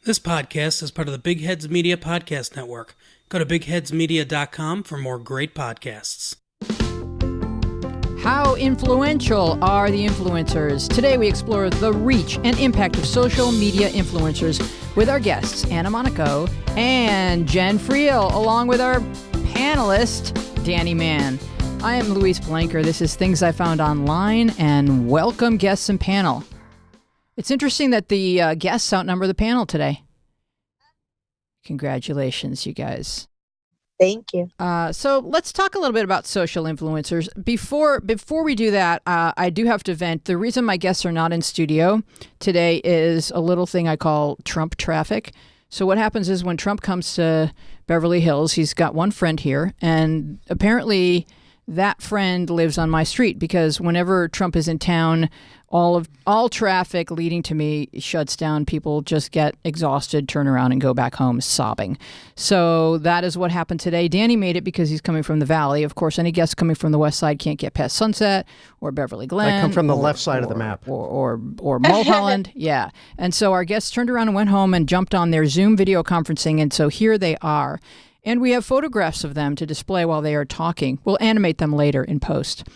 This podcast is part of the Big Heads Media Podcast Network. Go to bigheadsmedia.com for more great podcasts. How influential are the influencers? Today we explore the reach and impact of social media influencers with our guests, Anna Monaco and Jen Friel, along with our panelist, Danny Mann. I am Louise Blanker. This is Things I Found Online, and welcome guests and panel. It's interesting that the guests outnumber the panel today. Congratulations, you guys. Thank you. So let's talk a little bit about social influencers. Before we do that, I do have to vent. The reason my guests are not in studio today is a little thing I call Trump traffic. So what happens is when Trump comes to Beverly Hills, he's got one friend here, and apparently that friend lives on my street because whenever Trump is in town, all traffic leading to me shuts down. People just get exhausted, turn around, and go back home sobbing. So that is what happened today. Danny made it because he's coming from the Valley. Of course, any guest coming from the West Side can't get past Sunset or Beverly Glen. I come from the left side of the map. Or Mulholland. Yeah. And so our guests turned around and went home and jumped on their Zoom video conferencing. And so here they are. And we have photographs of them to display while they are talking. We'll animate them later in post.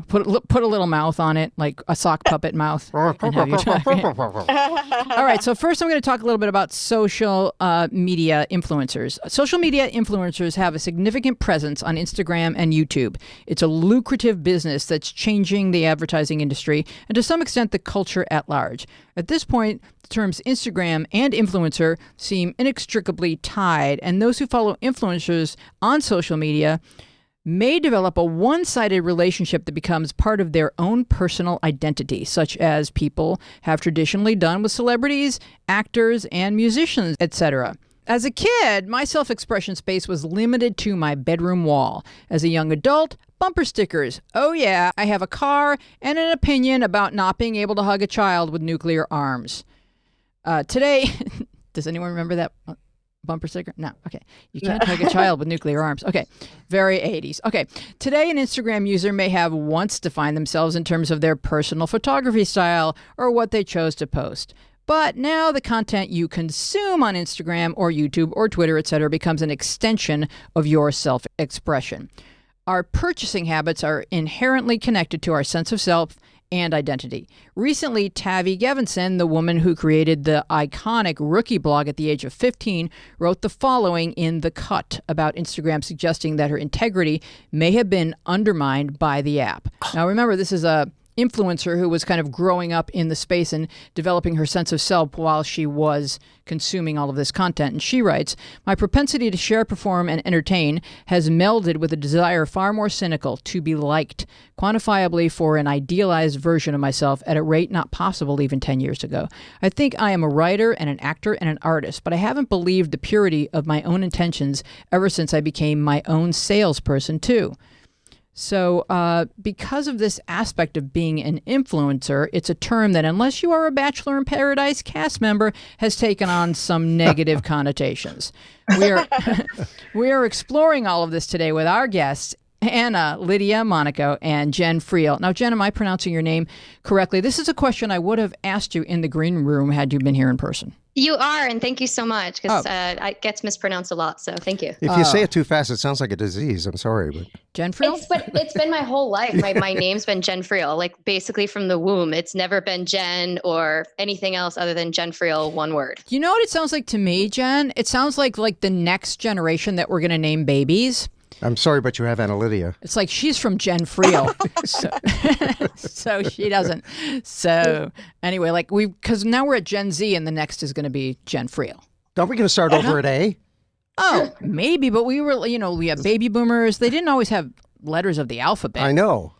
Put a little mouth on it, like a sock puppet mouth. And have you talk. All right, so first I'm going to talk a little bit about social media influencers. Social media influencers have a significant presence on Instagram and YouTube. It's a lucrative business that's changing the advertising industry and to some extent the culture at large. At this point, the terms Instagram and influencer seem inextricably tied, and those who follow influencers on social media may develop a one-sided relationship that becomes part of their own personal identity, such as people have traditionally done with celebrities, actors, and musicians, etc. As a kid, my self-expression space was limited to my bedroom wall. As a young adult, bumper stickers. Oh yeah, I have a car and an opinion about not being able to hug a child with nuclear arms. Today, does anyone remember that bumper sticker? No. Okay. You can't hug a child with nuclear arms. Okay. Very 80s. Okay. Today, an Instagram user may have once defined themselves in terms of their personal photography style or what they chose to post. But now the content you consume on Instagram or YouTube or Twitter, etc., becomes an extension of your self-expression. Our purchasing habits are inherently connected to our sense of self and identity. Recently, Tavi Gevinson, the woman who created the iconic Rookie blog at the age of 15, wrote the following in The Cut about Instagram, suggesting that her integrity may have been undermined by the app. Now, remember, this is a influencer who was kind of growing up in the space and developing her sense of self while she was consuming all of this content. And she writes, "My propensity to share, perform, and entertain has melded with a desire far more cynical to be liked, quantifiably for an idealized version of myself at a rate not possible even 10 years ago. I think I am a writer and an actor and an artist, but I haven't believed the purity of my own intentions ever since I became my own salesperson too." So because of this aspect of being an influencer, it's a term that, unless you are a Bachelor in Paradise cast member, has taken on some negative connotations. We are exploring all of this today with our guests, Anna, Lydia Monaco, and Jen Friel. Now, Jen, am I pronouncing your name correctly? This is a question I would have asked you in the green room had you been here in person. You are, and thank you so much, because it gets mispronounced a lot, so thank you. If you say it too fast, it sounds like a disease. I'm sorry. But Jen Friel? It's been my whole life. My name's been Jen Friel, like basically from the womb. It's never been Jen or anything else other than Jen Friel, one word. You know what it sounds like to me, Jen? It sounds like the next generation that we're going to name babies. I'm sorry, but you have Anna Lydia. It's like she's from Jen Friel, so she doesn't. So anyway, because now we're at Gen Z, and the next is going to be Jen Friel. Aren't we going to start over at A? Oh, maybe, but we were, we have baby boomers. They didn't always have letters of the alphabet. I know.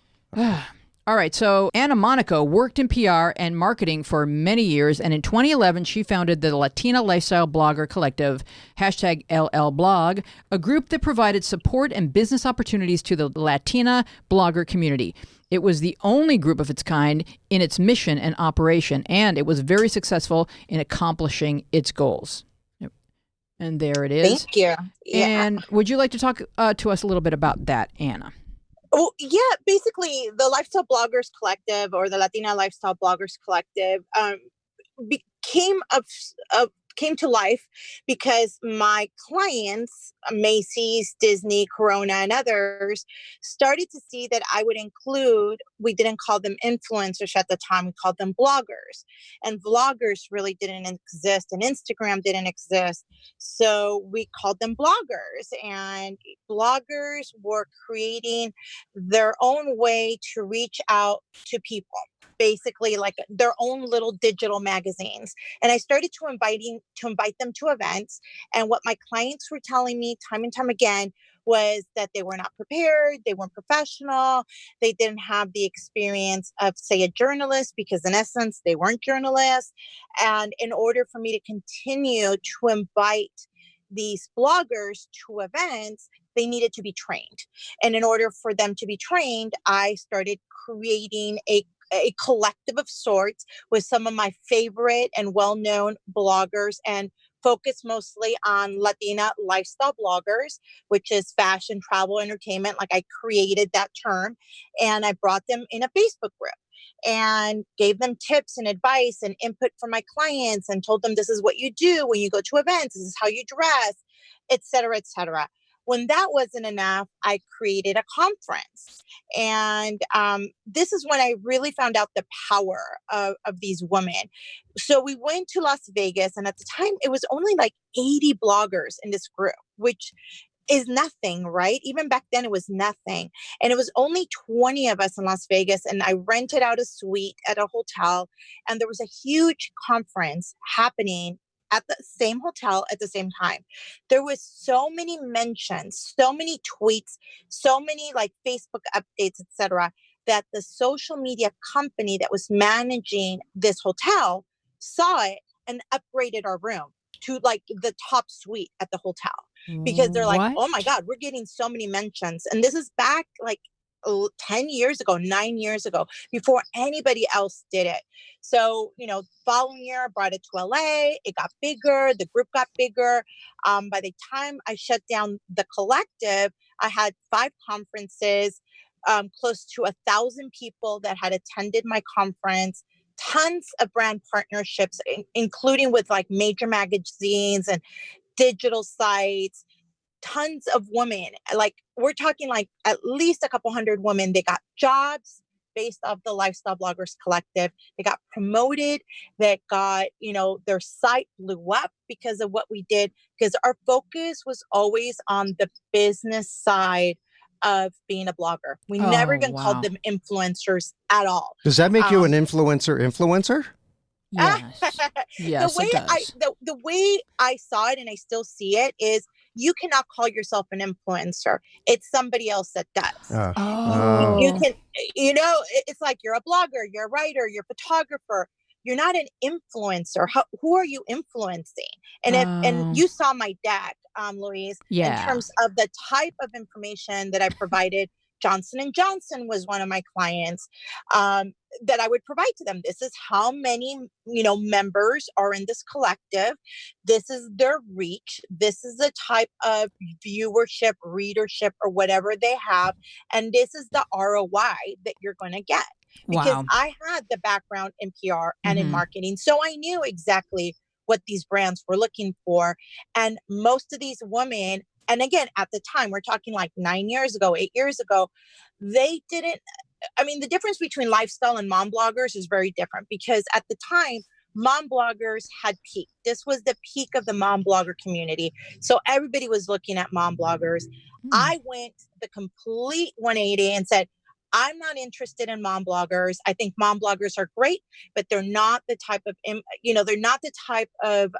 All right, so Anna Monaco worked in PR and marketing for many years, and in 2011, she founded the Latina Lifestyle Blogger Collective, #LLblog, a group that provided support and business opportunities to the Latina blogger community. It was the only group of its kind in its mission and operation, and it was very successful in accomplishing its goals. Yep. And there it is. Thank you. Yeah. And would you like to talk to us a little bit about that, Anna? Oh, yeah. Basically, the Lifestyle Bloggers Collective, or the Latina Lifestyle Bloggers Collective, became came to life because my clients, Macy's, Disney, Corona, and others, started to see that I would include, we didn't call them influencers at the time, we called them bloggers. And vloggers really didn't exist, and Instagram didn't exist. So we called them bloggers. And bloggers were creating their own way to reach out to people, basically like their own little digital magazines. And I started to invite them to events. And what my clients were telling me time and time again was that they were not prepared, they weren't professional, they didn't have the experience of, say, a journalist, because in essence, they weren't journalists. And in order for me to continue to invite these bloggers to events, they needed to be trained. And in order for them to be trained, I started creating a collective of sorts with some of my favorite and well-known bloggers, and focus mostly on Latina lifestyle bloggers, which is fashion, travel, entertainment. Like, I created that term, and I brought them in a Facebook group and gave them tips and advice and input from my clients, and told them this is what you do when you go to events, this is how you dress, et cetera, et cetera. When that wasn't enough, I created a conference. And this is when I really found out the power of these women. So we went to Las Vegas, and at the time, it was only like 80 bloggers in this group, which is nothing, right? Even back then, it was nothing. And it was only 20 of us in Las Vegas. And I rented out a suite at a hotel. And there was a huge conference happening at the same hotel at the same time. There was so many mentions, so many tweets, so many like Facebook updates, etc., that the social media company that was managing this hotel saw it and upgraded our room to like the top suite at the hotel, because they're like, oh my God, we're getting so many mentions. And this is back like 10 years ago, 9 years ago, before anybody else did it. So, following year, I brought it to LA. It got bigger. The group got bigger. By the time I shut down the collective, I had 5 conferences, close to 1,000 people that had attended my conference, tons of brand partnerships, including with like major magazines and digital sites. Tons of women, like we're talking like at least a couple hundred women, they got jobs based off the Lifestyle Bloggers Collective. They got promoted, that got, their site blew up because of what we did, because our focus was always on the business side of being a blogger. We never even called them influencers at all. Does that make you an influencer? Yes. Yes, the way it does. the way I saw it, and I still see it, is you cannot call yourself an influencer. It's somebody else that does. You can, it's like you're a blogger, you're a writer, you're a photographer. You're not an influencer. Who are you influencing? And and you saw my deck, Louise, in terms of the type of information that I provided. Johnson & Johnson was one of my clients that I would provide to them. This is how many, members are in this collective. This is their reach. This is the type of viewership, readership, or whatever they have. And this is the ROI that you're going to get. Because I had the background in PR and in marketing. So I knew exactly what these brands were looking for. And most of these women, and again, at the time, we're talking like 9 years ago, 8 years ago, they didn't, the difference between lifestyle and mom bloggers is very different, because at the time, mom bloggers had peaked. This was the peak of the mom blogger community. So everybody was looking at mom bloggers. I went the complete 180 and said, I'm not interested in mom bloggers. I think mom bloggers are great, but they're not the type of, they're not the type of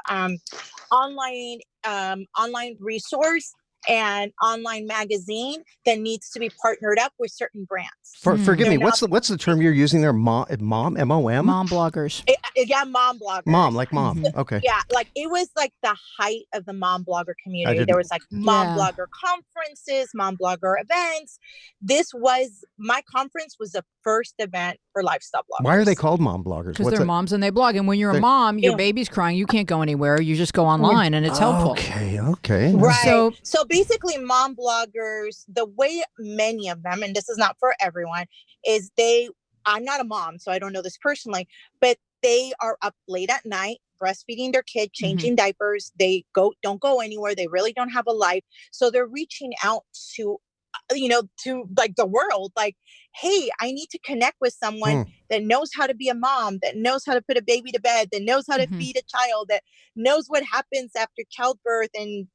online resource and online magazine that needs to be partnered up with certain brands. Forgive me. What's the term you're using there? Mom, M-O-M? Mom bloggers. Yeah, mom bloggers. Mom, like mom. Okay. Yeah, like it was like the height of the mom blogger community. There was like mom blogger conferences, mom blogger events. My conference was the first event for lifestyle bloggers. Why are they called mom bloggers? Because they're moms and they blog. And when you're a mom, your baby's crying, you can't go anywhere. You just go online and it's helpful. Okay. Right. So basically mom bloggers, the way many of them, and this is not for everyone, is I'm not a mom, so I don't know this personally, but they are up late at night breastfeeding their kid, changing diapers. They don't go anywhere. They really don't have a life. So they're reaching out to, to like the world, like, hey, I need to connect with someone that knows how to be a mom, that knows how to put a baby to bed, that knows how to feed a child, that knows what happens after childbirth and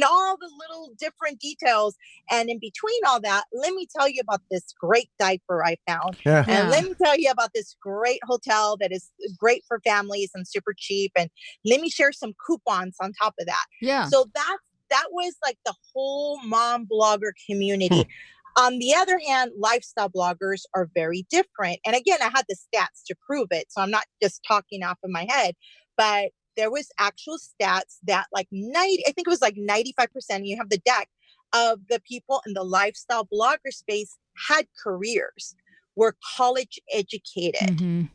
all the little different details. And in between all that, let me tell you about this great diaper I found. Yeah. And let me tell you about this great hotel that is great for families and super cheap. And let me share some coupons on top of that. Yeah. So that was like the whole mom blogger community. On the other hand, lifestyle bloggers are very different. And again, I had the stats to prove it. So I'm not just talking off of my head, but there was actual stats that like 95%, you have the deck of the people in the lifestyle blogger space had careers, were college educated, and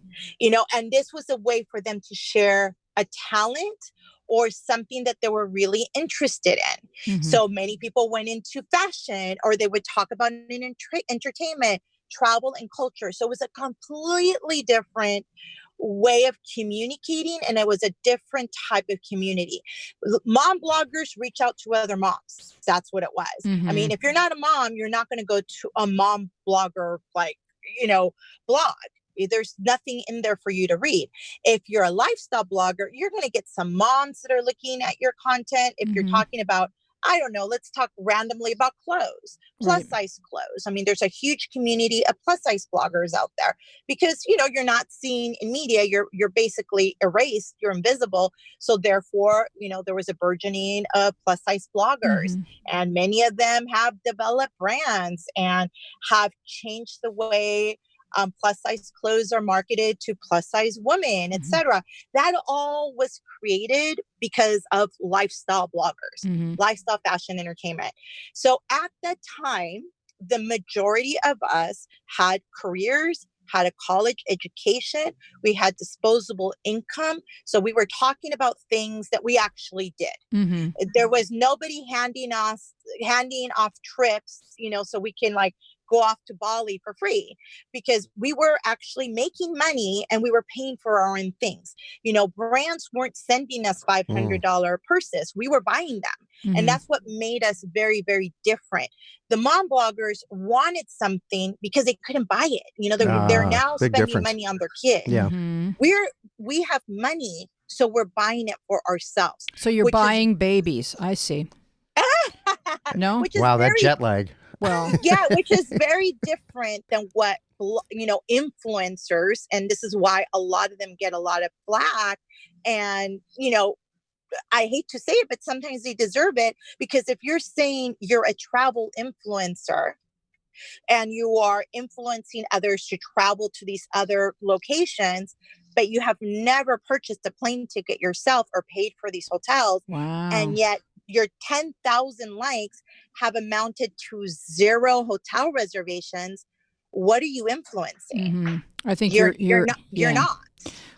this was a way for them to share a talent or something that they were really interested in. So many people went into fashion, or they would talk about entertainment, travel, and culture. So it was a completely different way of communicating, and it was a different type of community. Mom bloggers reach out to other moms. That's what it was. I mean, if you're not a mom, you're not going to go to a mom blogger blog. There's nothing in there for you to read. If you're a lifestyle blogger, you're going to get some moms that are looking at your content. If you're talking about, I don't know, let's talk randomly about clothes, plus size clothes. I mean, there's a huge community of plus size bloggers out there because, you're not seen in media. You're basically erased. You're invisible. So therefore, there was a burgeoning of plus size bloggers, and many of them have developed brands and have changed the way plus size clothes are marketed to plus size women, etc. That all was created because of lifestyle bloggers, lifestyle, fashion, entertainment. So at that time, the majority of us had careers, had a college education, we had disposable income. So we were talking about things that we actually did. There was nobody handing off trips, so we can like go off to Bali for free, because we were actually making money and we were paying for our own things. Brands weren't sending us $500 purses. We were buying them. And that's what made us very, very different. The mom bloggers wanted something because they couldn't buy it. They're now spending money on their kids. Yeah. We have money, so we're buying it for ourselves. So you're buying babies. I see. No? Wow, that jet lag. Well, yeah, which is very different than what, influencers, and this is why a lot of them get a lot of flack. And, I hate to say it, but sometimes they deserve it, because if you're saying you're a travel influencer and you are influencing others to travel to these other locations, but you have never purchased a plane ticket yourself or paid for these hotels, and yet your 10,000 likes have amounted to 0 hotel reservations, what are you influencing? I think you're not.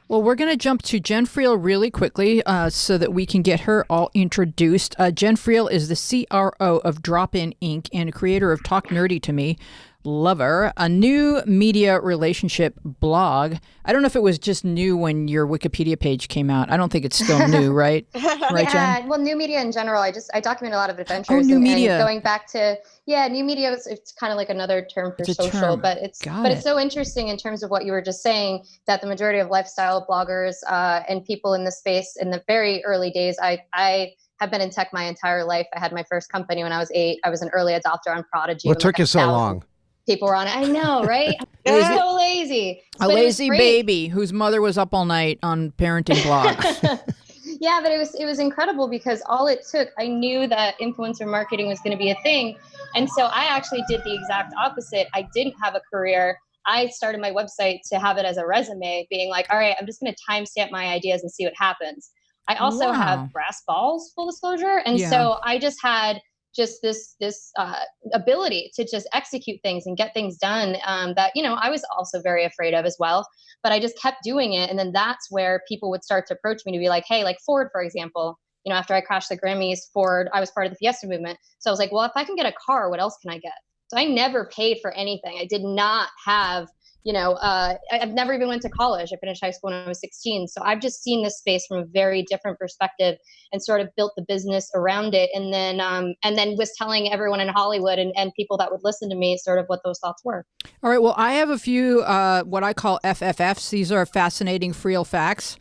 Well, we're going to jump to Jen Friel really quickly so that we can get her all introduced. Jen Friel is the CRO of Drop In Inc. and creator of Talk Nerdy to Me. Love her. A new media relationship blog. I don't know if it was just new when your Wikipedia page came out. I don't think it's still new, right? Right, Jen? Well, new media in general. I document a lot of adventures. New media. And going back to new media. It's kind of like another term for social, but it's so interesting in terms of what you were just saying, that the majority of lifestyle bloggers and people in the space in the very early days. I have been in tech my entire life. I had my first company when I was 8. I was an early adopter on Prodigy. What took you so long? People were on it. I know, right? It was so lazy. A lazy baby whose mother was up all night on parenting blogs. Yeah, but it was incredible because all it took, I knew that influencer marketing was going to be a thing. And so I actually did the exact opposite. I didn't have a career. I started my website to have it as a resume, being like, all right, I'm just going to timestamp my ideas and see what happens. I also have brass balls, full disclosure. And so I just had this ability to just execute things and get things done that, I was also very afraid of as well. But I just kept doing it. And then that's where people would start to approach me to be like, hey, like Ford, for example, after I crashed the Grammys, Ford, I was part of the Fiesta movement. So I was like, well, if I can get a car, what else can I get? So I never paid for anything. I did not have, I've never even went to college. I finished high school when I was 16. So I've just seen this space from a very different perspective and sort of built the business around it. And then was telling everyone in Hollywood and people that would listen to me sort of what those thoughts were. All right. Well, I have a few what I call FFFs. These are fascinating real facts,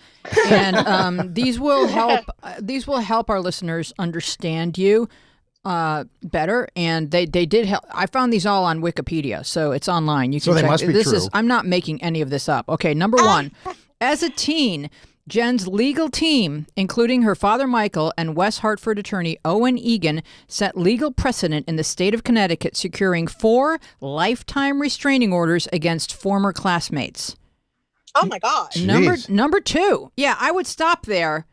and these will help. These will help our listeners understand you better. And they did help. I found these all on Wikipedia, so it's online. You can So they check. must be This true. is. I'm not making any of this up. Okay. Number one, as a teen, Jen's legal team, including her father Michael and West Hartford attorney Owen Egan, set legal precedent in the state of Connecticut, securing 4 lifetime restraining orders against former classmates. Oh my gosh. Jeez. Number 2. Yeah, I would stop there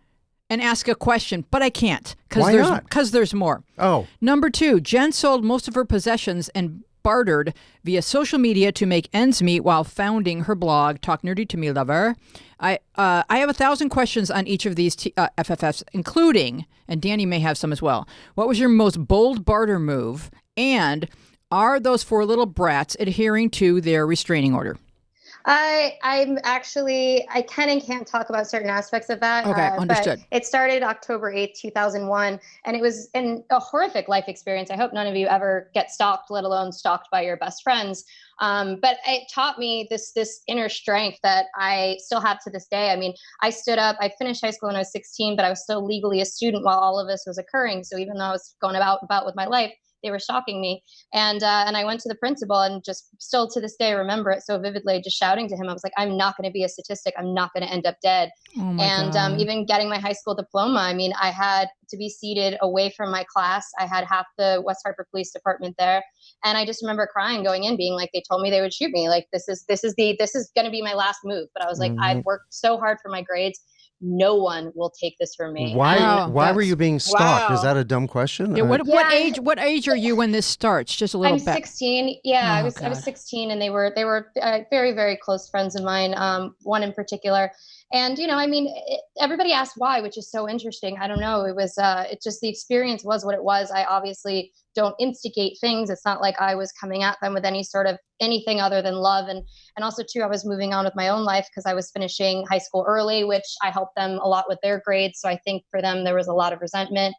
and ask a question, but I can't Why not? because there's more. Oh, Number 2, Jen sold most of her possessions and bartered via social media to make ends meet while founding her blog, Talk Nerdy to Me Lover. I have 1,000 questions on each of these FFFs, including, and Danny may have some as well, what was your most bold barter move? And are those 4 little brats adhering to their restraining order? I'm actually, I can and can't talk about certain aspects of that. Okay, understood. But it started October 8th, 2001, and it was a horrific life experience. I hope none of you ever get stalked, let alone stalked by your best friends. But it taught me this inner strength that I still have to this day. I mean, I stood up, I finished high school when I was 16, but I was still legally a student while all of this was occurring. So even though I was going about with my life, they were stalking me. And I went to the principal and just still to this day, I remember it so vividly, just shouting to him. I was like, I'm not going to be a statistic. I'm not going to end up dead. Oh my God. Even getting my high school diploma, I mean, I had to be seated away from my class. I had half the West Hartford Police Department there. And I just remember crying going in, being like, they told me they would shoot me. Like, this is going to be my last move. But I was like, I've worked so hard for my grades. No one will take this from me. why Wow, were that's- you being stalked? Wow. Is that a dumb question? Yeah, what Yeah. what age are you when this starts? Just a little I'm bit. 16. Yeah, Oh, I was God. 16, and they were very, very close friends of mine. One in particular, and I mean, everybody asked why, which is so interesting. I don't know. It was it just, the experience was what it was. I obviously don't instigate things. It's not like I was coming at them with any sort of anything other than love, and also too, I was moving on with my own life because I was finishing high school early, which I helped them a lot with their grades. So I think for them there was a lot of resentment.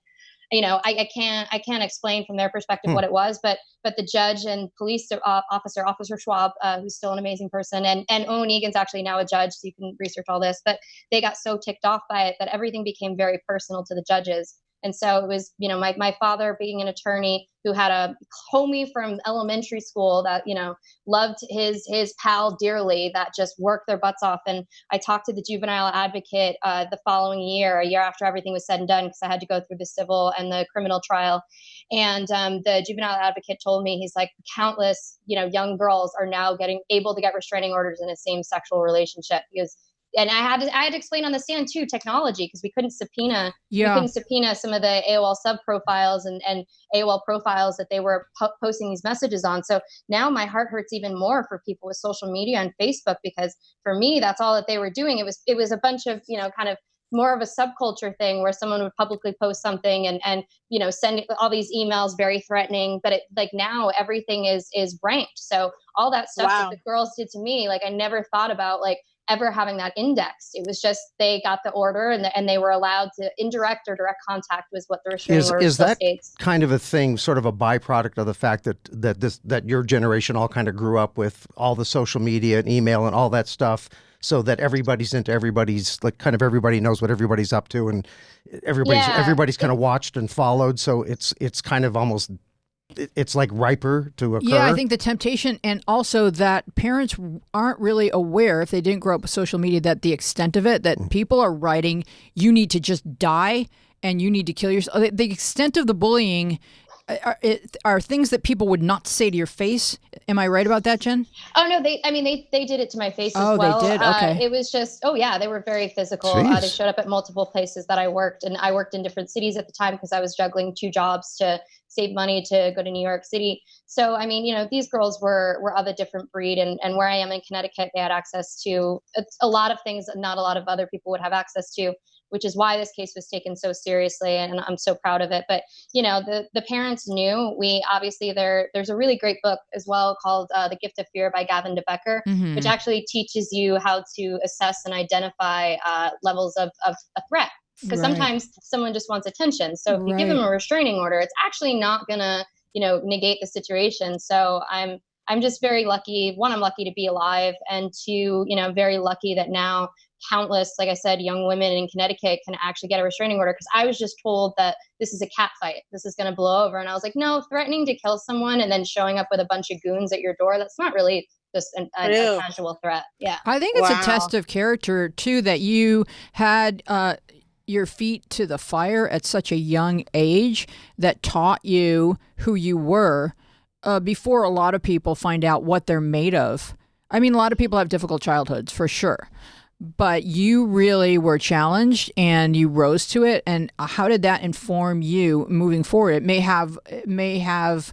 I can't explain from their perspective what it was, but the judge and police officer Schwab, who's still an amazing person, and Owen Egan's actually now a judge, so you can research all this, but they got so ticked off by it that everything became very personal to the judges. And so it was, my father being an attorney who had a homie from elementary school that, loved his pal dearly, that just worked their butts off. And I talked to the juvenile advocate the following year, a year after everything was said and done, because I had to go through the civil and the criminal trial. And the juvenile advocate told me, he's like, countless, young girls are now able to get restraining orders in a same sexual relationship. And I had to explain on the stand too, technology, because we couldn't subpoena some of the AOL sub profiles and AOL profiles that they were posting these messages on. So now my heart hurts even more for people with social media and Facebook, because for me, that's all that they were doing. It was a bunch of, kind of more of a subculture thing where someone would publicly post something and send all these emails very threatening, but now everything is ranked. So all that stuff that the girls did to me, like, I never thought about ever having that indexed. It was just, they got the order and they were allowed to indirect or direct contact was what the restraining order Is that states. kind of a thing, sort of a byproduct of the fact that your generation all kind of grew up with all the social media and email and all that stuff, so that everybody's into everybody's, like, kind of everybody knows what everybody's up to, and everybody's kind of watched and followed. So it's kind of almost, it's like riper to occur. Yeah, I think the temptation, and also that parents aren't really aware, if they didn't grow up with social media, that the extent of it, that people are writing, you need to just die and you need to kill yourself. The extent of the bullying are things that people would not say to your face. Am I right about that, Jen? Oh no, they did it to my face Oh, as well. they did? Okay. It was just, they were very physical. Jeez. They showed up at multiple places that I worked, and I worked in different cities at the time because I was juggling 2 jobs to save money to go to New York City. So, I mean, these girls were of a different breed, and where I am in Connecticut, they had access to a lot of things that not a lot of other people would have access to. which is why this case was taken so seriously. And I'm so proud of it. But, the parents knew. We obviously, there's a really great book as well called The Gift of Fear by Gavin de Becker, which actually teaches you how to assess and identify levels of a threat. Because sometimes someone just wants attention. So if you give them a restraining order, it's actually not going to, negate the situation. So I'm just very lucky. One, I'm lucky to be alive. And two, very lucky that now countless, like I said, young women in Connecticut can actually get a restraining order. Because I was just told that this is a cat fight. This is going to blow over. And I was like, no, threatening to kill someone and then showing up with a bunch of goons at your door, that's not really just a casual threat. Yeah. I think it's a test of character, too, that you had your feet to the fire at such a young age that taught you who you were before a lot of people find out what they're made of. I mean, a lot of people have difficult childhoods, for sure. But you really were challenged and you rose to it. And how did that inform you moving forward? It may have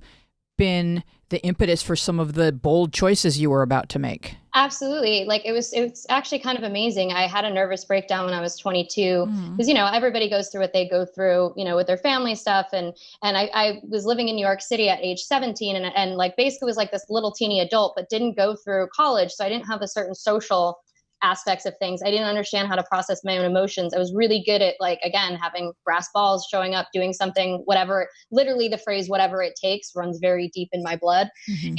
been the impetus for some of the bold choices you were about to make. Absolutely. Like it was actually kind of amazing. I had a nervous breakdown when I was 22 because, everybody goes through what they go through, with their family stuff. And I was living in New York City at age 17 and like basically was like this little teeny adult, but didn't go through college. So I didn't have a certain social aspects of things. I didn't understand how to process my own emotions. I was really good at, like, again, having brass balls, showing up, doing something, whatever. Literally the phrase, whatever it takes, runs very deep in my blood.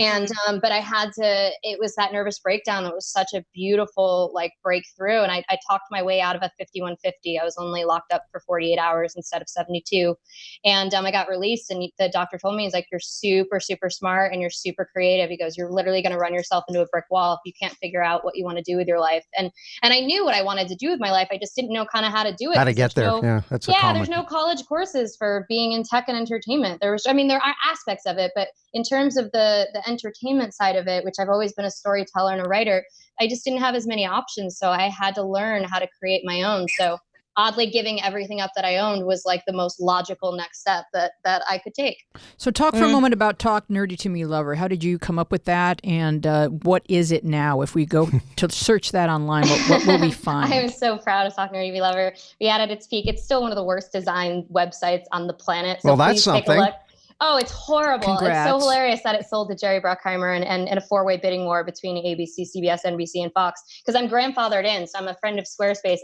And, but I had to, it was that nervous breakdown that was such a beautiful, like, breakthrough. And I talked my way out of a 5150. I was only locked up for 48 hours instead of 72. And I got released, and the doctor told me, he's like, you're super, super smart and you're super creative. He goes, you're literally going to run yourself into a brick wall if you can't figure out what you want to do with your life. And I knew what I wanted to do with my life. I just didn't know kind of how to do it. How to get there. There's no college courses for being in tech and entertainment. There are aspects of it, but in terms of the entertainment side of it, which I've always been a storyteller and a writer, I just didn't have as many options. So I had to learn how to create my own. So oddly, giving everything up that I owned was like the most logical next step that I could take. So talk for a moment about Talk Nerdy to Me Lover. How did you come up with that? And what is it now? If we go to search that online, what will we find? I am so proud of Talk Nerdy to Me Lover. We had at its peak. It's still one of the worst designed websites on the planet. So that's something. Take a look. Oh, it's horrible. Congrats. It's so hilarious that it sold to Jerry Bruckheimer and a four-way bidding war between ABC, CBS, NBC, and Fox. Because I'm grandfathered in, so I'm a friend of Squarespace.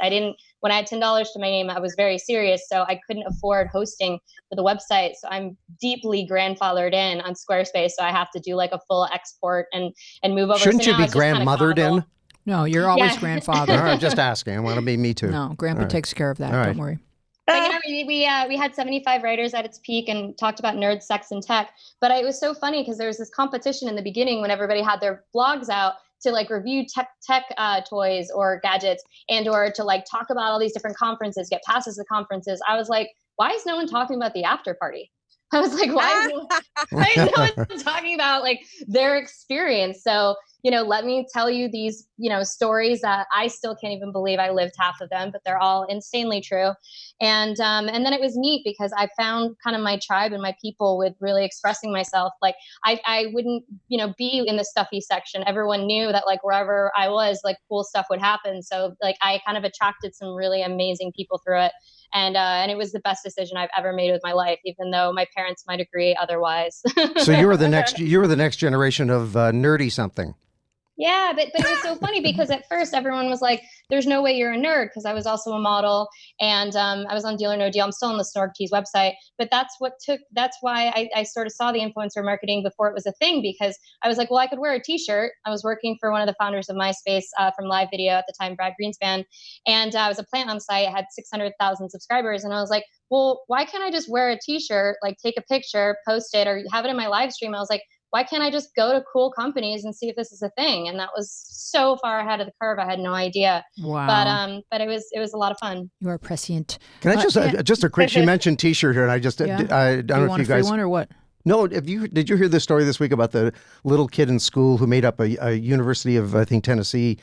When I had $10 to my name, I was very serious, so I couldn't afford hosting for the website. So I'm deeply grandfathered in on Squarespace, so I have to do like a full export and move over. Shouldn't you be grandmothered in? No, you're always grandfather. All right, just asking. I want to be me too. No, Grandpa takes care of that. Don't worry. But we had 75 writers at its peak and talked about nerd, sex, and tech. But it was so funny because there was this competition in the beginning when everybody had their blogs out to like review tech toys or gadgets or to like talk about all these different conferences, get passes to conferences. I was like, why is no one talking about the after party? I was like, why is no one talking about like their experience? So, let me tell you these, stories that I still can't even believe I lived half of them, but they're all insanely true. And then it was neat because I found kind of my tribe and my people with really expressing myself. Like I wouldn't, be in the stuffy section. Everyone knew that like wherever I was, like cool stuff would happen. So like I kind of attracted some really amazing people through it. And it was the best decision I've ever made with my life, even though my parents might agree otherwise. So you were the next generation of nerdy something. Yeah, but it was so funny because at first everyone was like, there's no way you're a nerd, because I was also a model and I was on Deal or No Deal. I'm still on the Snorg Tees website, but that's why I sort of saw the influencer marketing before it was a thing, because I was like, well, I could wear a t-shirt. I was working for one of the founders of MySpace from Live Video at the time, Brad Greenspan. And I was a plant on site. I had 600,000 subscribers. And I was like, well, why can't I just wear a t-shirt, like take a picture, post it, or have it in my live stream? I was like, why can't I just go to cool companies and see if this is a thing? And that was so far ahead of the curve. I had no idea. Wow. But it was a lot of fun. You are prescient. Can I just a quick, she mentioned t-shirt here, and I don't know if you guys, one or what? No, did you hear the story this week about the little kid in school who made up a University of, I think, Tennessee?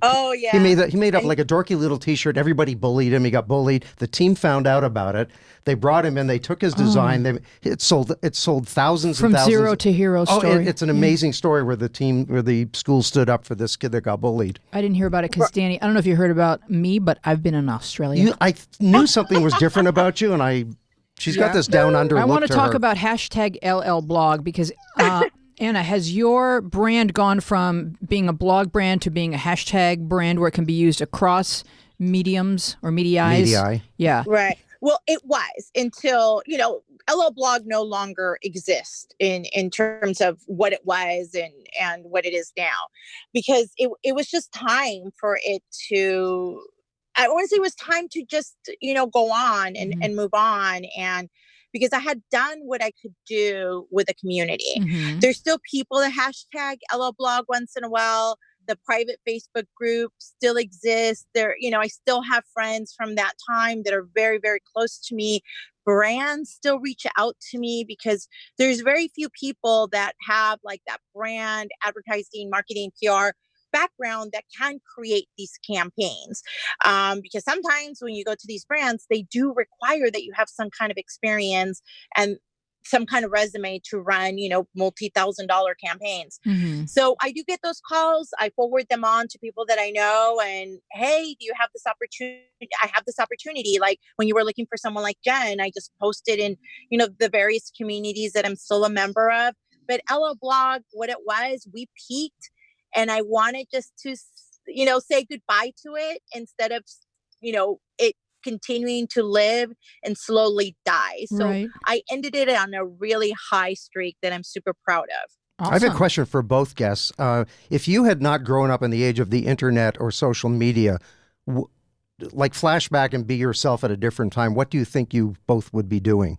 Oh yeah. He made up like a dorky little T-shirt. Everybody bullied him. He got bullied. The team found out about it. They brought him in. They took his design. It sold thousands From and thousands. zero to hero story. It's an amazing story where the school stood up for this kid that got bullied. I didn't hear about it because Danny, I don't know if you heard about me, but I've been in Australia. I knew something was different about you, and she's got this down under look I want to talk her. about hashtag LL blog because Anna, has your brand gone from being a blog brand to being a hashtag brand where it can be used across mediums or mediais? Medii. Yeah. Right. Well, it was until, LL Blog no longer exists in terms of what it was and what it is now, because it was just time for it to, I want to say it was time to just, go on and move on. And because I had done what I could do with the community. Mm-hmm. There's still people that hashtag LL Blog once in a while. The private Facebook group still exists. There, I still have friends from that time that are very, very close to me. Brands still reach out to me because there's very few people that have like that brand, advertising, marketing, PR background that can create these campaigns. Because sometimes when you go to these brands, they do require that you have some kind of experience and some kind of resume to run, multi-$1,000 campaigns. Mm-hmm. So I do get those calls. I forward them on to people that I know. And hey, do you have this opportunity? I have this opportunity. Like when you were looking for someone like Jen, I just posted in, the various communities that I'm still a member of. But LL Blog, what it was, we peaked. And I wanted just to, say goodbye to it instead of, it continuing to live and slowly die. So Right. I ended it on a really high streak that I'm super proud of. Awesome. I have a question for both guests. If you had not grown up in the age of the internet or social media, like flashback and be yourself at a different time, what do you think you both would be doing?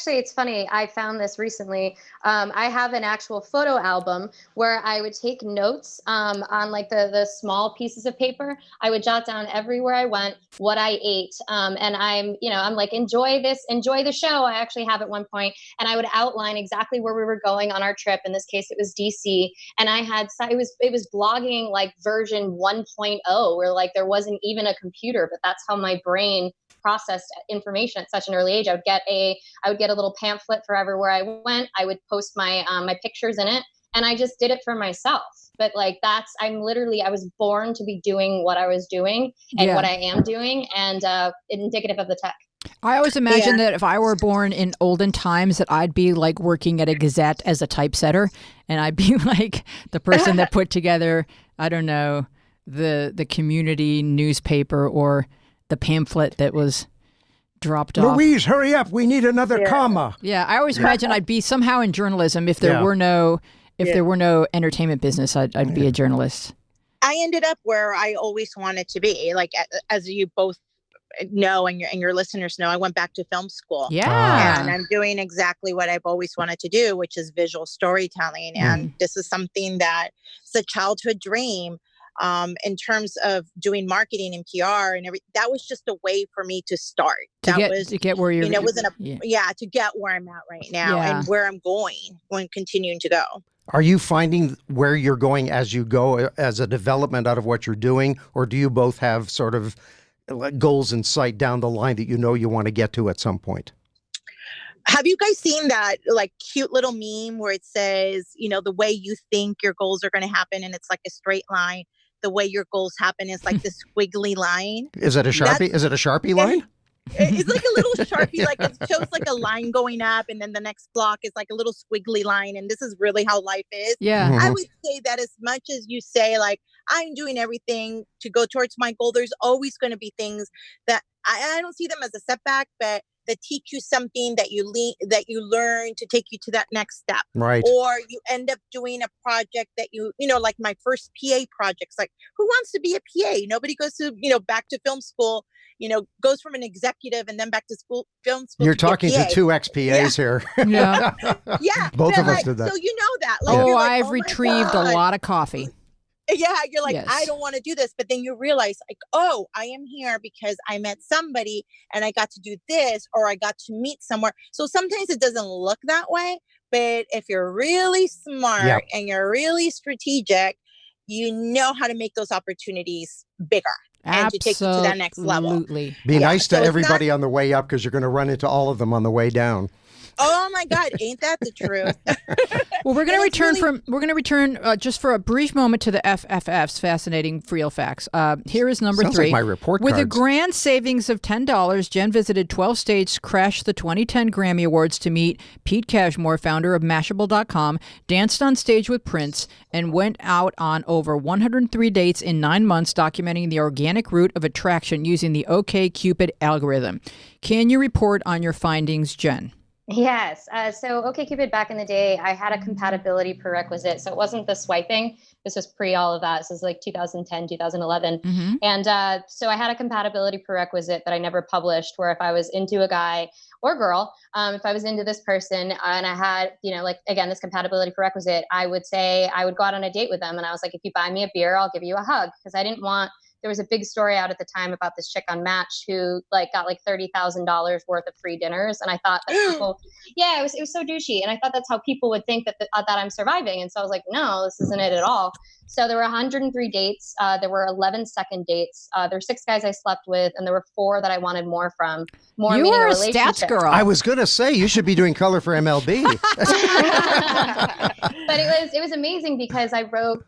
It's funny. I found this recently. I have an actual photo album where I would take notes on like the small pieces of paper. I would jot down everywhere I went, what I ate. And I'm like, enjoy the show. I actually have at one point, and I would outline exactly where we were going on our trip. In this case, it was DC. And it was blogging like version 1.0 where like there wasn't even a computer, but that's how my brain processed information at such an early age. I would get a little pamphlet for everywhere I went. I would post my my pictures in it, and I just did it for myself. But like I was born to be doing what I was doing and what I am doing, and indicative of the tech. I always imagine that if I were born in olden times, that I'd be like working at a Gazette as a typesetter, and I'd be like the person that put together, I don't know, the community newspaper or the pamphlet that was dropped off. Louise, hurry up. We need another comma. Yeah, I always imagine I'd be somehow in journalism if there were no entertainment business. I'd be a journalist. I ended up where I always wanted to be. Like as you both know and your listeners know, I went back to film school. Yeah. And I'm doing exactly what I've always wanted to do, which is visual storytelling. And this is something that it's a childhood dream. In terms of doing marketing and PR and everything, that was just a way for me to start. To get where you're, to get where I'm at right now and where I'm continuing to go. Are you finding where you're going as you go as a development out of what you're doing, or do you both have sort of goals in sight down the line that you want to get to at some point? Have you guys seen that like cute little meme where it says, the way you think your goals are going to happen, and it's like a straight line. The way your goals happen is like this squiggly line. Is it a Sharpie? Is it a Sharpie line? It's like a little Sharpie, like it shows like a line going up, and then the next block is like a little squiggly line. And this is really how life is. Yeah. Mm-hmm. I would say that as much as you say, like, I'm doing everything to go towards my goal, there's always going to be things that I don't see them as a setback, but that teach you something that you learn to take you to that next step. Right. Or you end up doing a project that like my first PA projects, like who wants to be a PA? Nobody goes to, back to film school, goes from an executive and then back to film school. You're talking to two ex-PAs here. Yeah. Yeah. Both of us did that. So you know that. Like, I've retrieved a lot of coffee. Yeah, you're like, Yes. I don't want to do this. But then you realize, like, oh, I am here because I met somebody and I got to do this, or I got to meet somewhere. So sometimes it doesn't look that way. But if you're really smart Yep. and you're really strategic, you know how to make those opportunities bigger and to take you to that next level. Absolutely. Be Yeah, nice to so it's everybody on the way up because you're going to run into all of them on the way down. Oh my God, ain't that the truth? Well, we're going And to it's return just for a brief moment to the FFF's fascinating real facts. Here is number Sounds 3. like my report With a cards. grand savings of $10, Jen visited 12 states, crashed the 2010 Grammy Awards to meet Pete Cashmore, founder of Mashable.com, danced on stage with Prince, and went out on over 103 dates in 9 months, documenting the organic route of attraction using the OkCupid algorithm. Can you report on your findings, Jen? Yes. So OkCupid back in the day, I had a compatibility prerequisite. So it wasn't the swiping. This was pre all of that. This was like 2010, 2011. Mm-hmm. And so I had a compatibility prerequisite that I never published, where if I was into a guy or girl, if I was into this person and I had, like, again, this compatibility prerequisite, I would say I would go out on a date with them. And I was like, if you buy me a beer, I'll give you a hug. Because I didn't want, there was a big story out at the time about this chick on Match who got like $30,000 worth of free dinners. And I thought that people, yeah, it was so douchey. And I thought that's how people would think that I'm surviving. And so I was like, no, this isn't it at all. So there were 103 dates. There were 11 second dates. There were 6 guys I slept with, and there were 4 that I wanted more from. More You meaning are a relationship. stats girl. I was going to say you should be doing color for MLB. But it was amazing because I wrote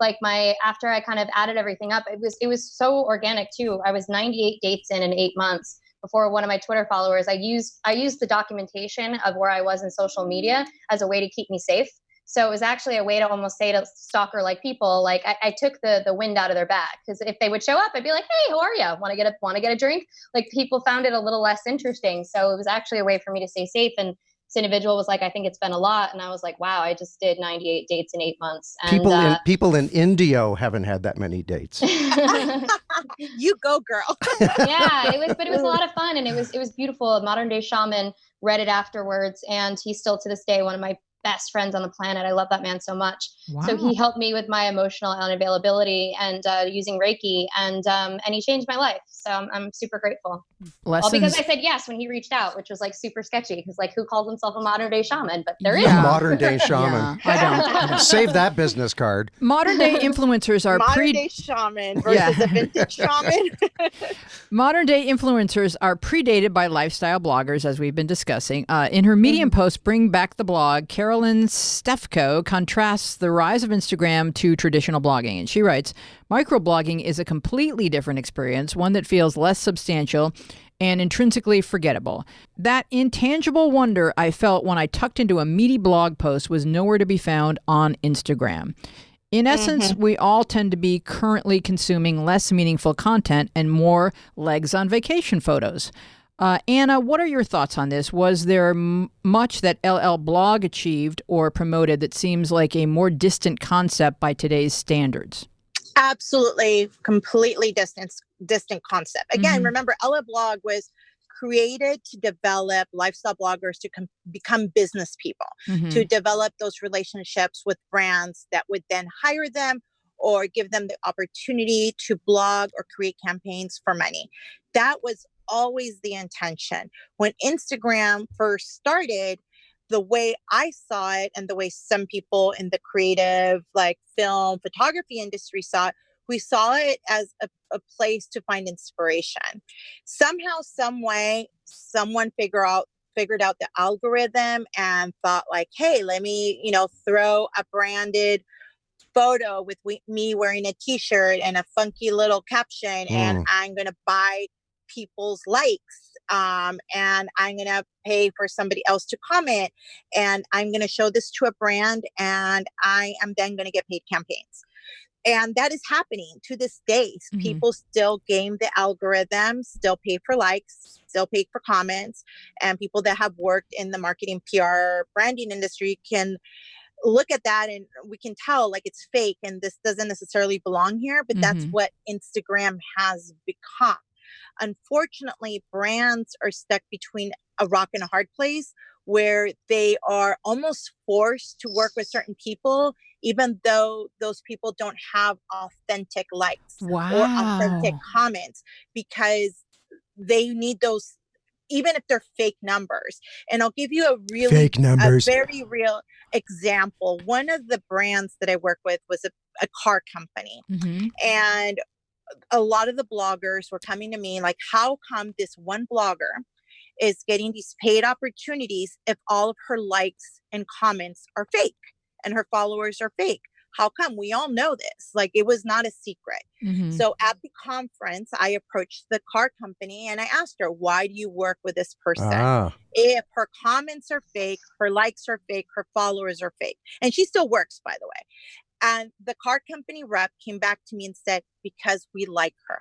after I kind of added everything up, it was so organic too. I was 98 dates in 8 months before one of my Twitter followers. I used the documentation of where I was in social media as a way to keep me safe. So it was actually a way to almost say to stalker-like people, like I took the wind out of their back, because if they would show up, I'd be like, hey, how are you? Want to get a drink? Like, people found it a little less interesting. So it was actually a way for me to stay safe. And this individual was like, I think it's been a lot. And I was like, wow, I just did 98 dates in 8 months. And, people in Indio haven't had that many dates. You go, girl. Yeah, but it was a lot of fun, and it was beautiful. A modern day shaman read it afterwards, and he's still to this day one of my best friends on the planet. I love that man so much. Wow. So he helped me with my emotional unavailability and using Reiki, and he changed my life. So I'm super grateful. Lessons. All because I said yes when he reached out, which was like super sketchy, because like, who calls himself a modern day shaman? But there is. Yeah. Modern day shaman. Yeah, I don't. Save that business card. Modern day influencers are Modern day shaman versus a vintage shaman. Modern day influencers are predated by lifestyle bloggers, as we've been discussing. In her Medium post, Bring Back the Blog, Carolyn Stefko contrasts the rise of Instagram to traditional blogging. And she writes, microblogging is a completely different experience, one that feels less substantial and intrinsically forgettable. That intangible wonder I felt when I tucked into a meaty blog post was nowhere to be found on Instagram. In essence, we all tend to be currently consuming less meaningful content and more legs on vacation photos. Anna, what are your thoughts on this? Was there much that LL Blog achieved or promoted that seems like a more distant concept by today's standards? Absolutely, completely distant concept. Again, remember, LL Blog was created to develop lifestyle bloggers to become business people, to develop those relationships with brands that would then hire them or give them the opportunity to blog or create campaigns for money. That was always the intention. When Instagram first started, the way I saw it and the way some people in the creative, like film, photography industry saw it, we saw it as a place to find inspiration. Somehow, some way, someone figured out the algorithm and thought like, hey, let me, throw a branded photo with me wearing a t-shirt and a funky little caption, and I'm going to buy people's likes, and I'm going to pay for somebody else to comment, and I'm going to show this to a brand, and I am then going to get paid campaigns. And that is happening to this day. People still game the algorithm, still pay for likes, still pay for comments. And people that have worked in the marketing, PR, branding industry can look at that and we can tell like it's fake and this doesn't necessarily belong here. But that's what Instagram has become. Unfortunately, brands are stuck between a rock and a hard place where they are almost forced to work with certain people, even though those people don't have authentic likes or authentic comments, because they need those, even if they're fake numbers. And I'll give you a very real example. One of the brands that I work with was a car company. And a lot of the bloggers were coming to me like, how come this one blogger is getting these paid opportunities if all of her likes and comments are fake and her followers are fake? How come? We all know this. Like, it was not a secret. So at the conference, I approached the car company and I asked her, why do you work with this person? If her comments are fake, her likes are fake, her followers are fake. And she still works, by the way. And the car company rep came back to me and said, because we like her.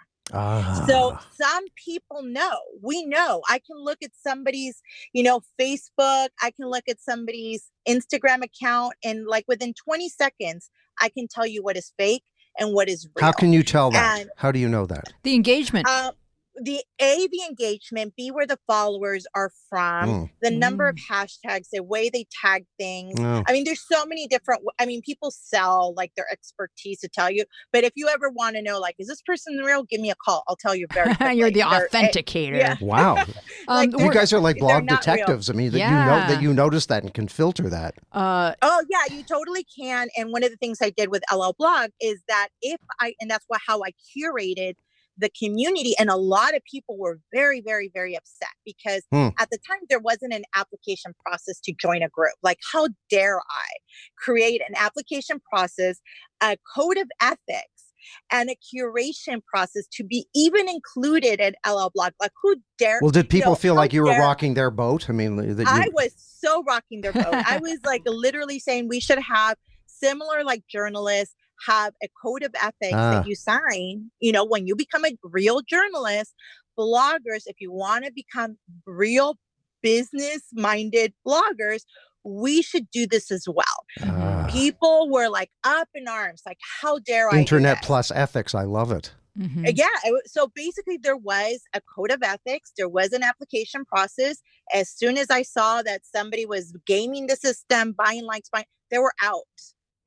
So some people know, we know. I can look at somebody's, Facebook. I can look at somebody's Instagram account, and like within 20 seconds, I can tell you what is fake and what is real. How can you tell that? And how do you know that? The engagement. The engagement, B, where the followers are from, the number of hashtags, the way they tag things. I mean, there's so many different, people sell like their expertise to tell you, but if you ever want to know, like, is this person real? Give me a call. I'll tell you very quickly. You're the authenticator. Yeah. Wow. You guys are like blog detectives. I mean, that you notice that and can filter that. Oh yeah, you totally can. And one of the things I did with LL Blog is that and that's how I curated the community. And a lot of people were very, very, very upset because at the time there wasn't an application process to join a group. Like, how dare I create an application process, a code of ethics, and a curation process to be even included at LL Blog? Like, who dare? Well, did people feel like you were rocking their boat? I mean, I was so rocking their boat. I was like literally saying we should have similar, like, journalists have a code of ethics that you sign, when you become a real journalist. Bloggers, if you want to become real business-minded bloggers, we should do this as well. People were like up in arms, like, how dare I? Internet plus ethics. I love it. Yeah. So basically there was a code of ethics. There was an application process. As soon as I saw that somebody was gaming the system, buying likes, they were out.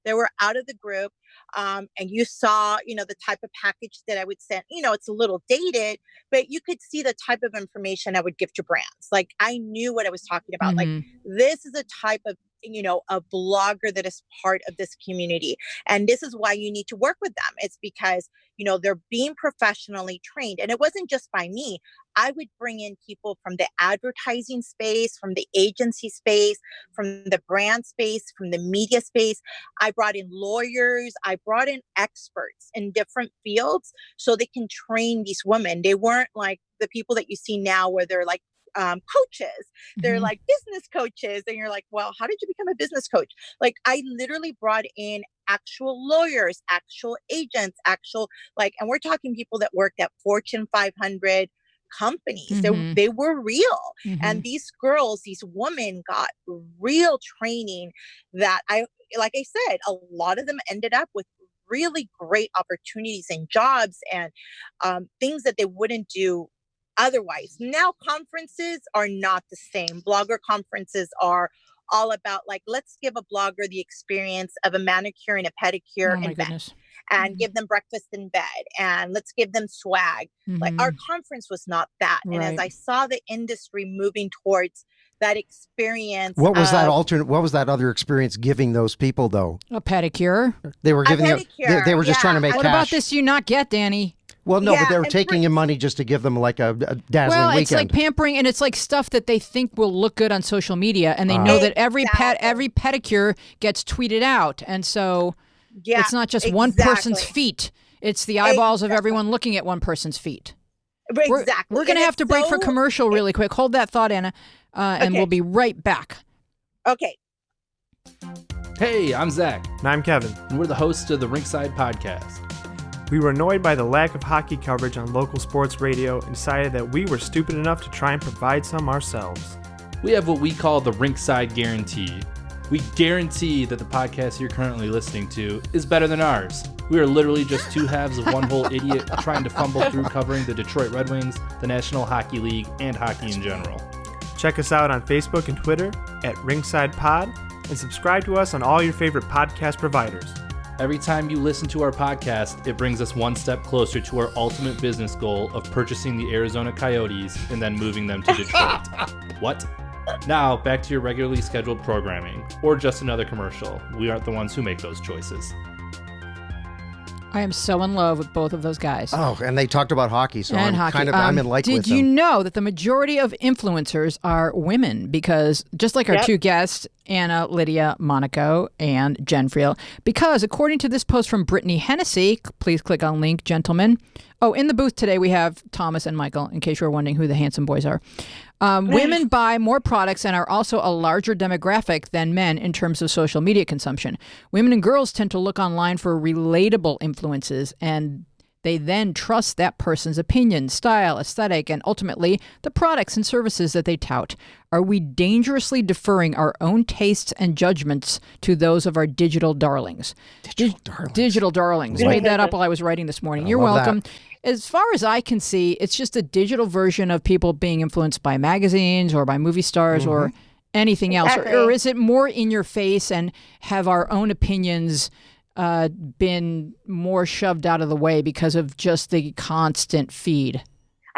They were out of the group. And you saw, the type of package that I would send. It's a little dated, but you could see the type of information I would give to brands. Like, I knew what I was talking about. Like, this is a type of, a blogger that is part of this community. And this is why you need to work with them. It's because, they're being professionally trained. And it wasn't just by me. I would bring in people from the advertising space, from the agency space, from the brand space, from the media space. I brought in lawyers. I brought in experts in different fields so they can train these women. They weren't like the people that you see now where they're like coaches. They're like business coaches. And you're like, well, how did you become a business coach? Like, I literally brought in actual lawyers, actual agents, and we're talking people that worked at Fortune 500 companies. They were real. And these girls, these women got real training that like I said, a lot of them ended up with really great opportunities and jobs and things that they wouldn't do otherwise. Now conferences are not the same. Blogger conferences are all about, like, let's give a blogger the experience of a manicure and a pedicure in bed, and give them breakfast in bed, and let's give them swag. Like, our conference was not that. And as I saw the industry moving towards that experience, what was that other experience giving those people though? A pedicure. They were giving they were just trying to make cash. What about this you not get, Danny? Well, no, but they were taking your money just to give them like a dazzling weekend. It's like pampering, and it's like stuff that they think will look good on social media, and they know that every pedicure gets tweeted out, and so it's not just one person's feet; it's the eyeballs of everyone looking at one person's feet. Exactly. We're going to have to break for commercial really quick. Hold that thought, Anna, and we'll be right back. Okay. Hey, I'm Zach. And I'm Kevin. And we're the hosts of the Rinkside Podcast. We were annoyed by the lack of hockey coverage on local sports radio and decided that we were stupid enough to try and provide some ourselves. We have what we call the Rinkside Guarantee. We guarantee that the podcast you're currently listening to is better than ours. We are literally just two halves of one whole idiot trying to fumble through covering the Detroit Red Wings, the National Hockey League, and hockey in general. Check us out on Facebook and Twitter at Ringside Pod, and subscribe to us on all your favorite podcast providers. Every time you listen to our podcast, it brings us one step closer to our ultimate business goal of purchasing the Arizona Coyotes and then moving them to Detroit. What? Now, back to your regularly scheduled programming, or just another commercial. We aren't the ones who make those choices. I am so in love with both of those guys. Oh, and they talked about hockey, so And I'm hockey. kind of I'm in like with Did you them. know that the majority of influencers are women? Because just like our Yep. two guests, Anna, Lydia, Monaco, and Jen Friel, because according to this post from Brittany Hennessy, please click on link, gentlemen. Oh, in the booth today we have Thomas and Michael, in case you were wondering who the handsome boys are. Women buy more products and are also a larger demographic than men in terms of social media consumption. Women and girls tend to look online for relatable influences, and they then trust that person's opinion, style, aesthetic, and ultimately the products and services that they tout. Are we dangerously deferring our own tastes and judgments to those of our digital darlings? Digital darlings. Made that up while I was writing this morning. You're love that. welcome. As far as I can see, it's just a digital version of people being influenced by magazines or by movie stars or anything else. Exactly. Or is it more in your face, and have our own opinions been more shoved out of the way because of just the constant feed?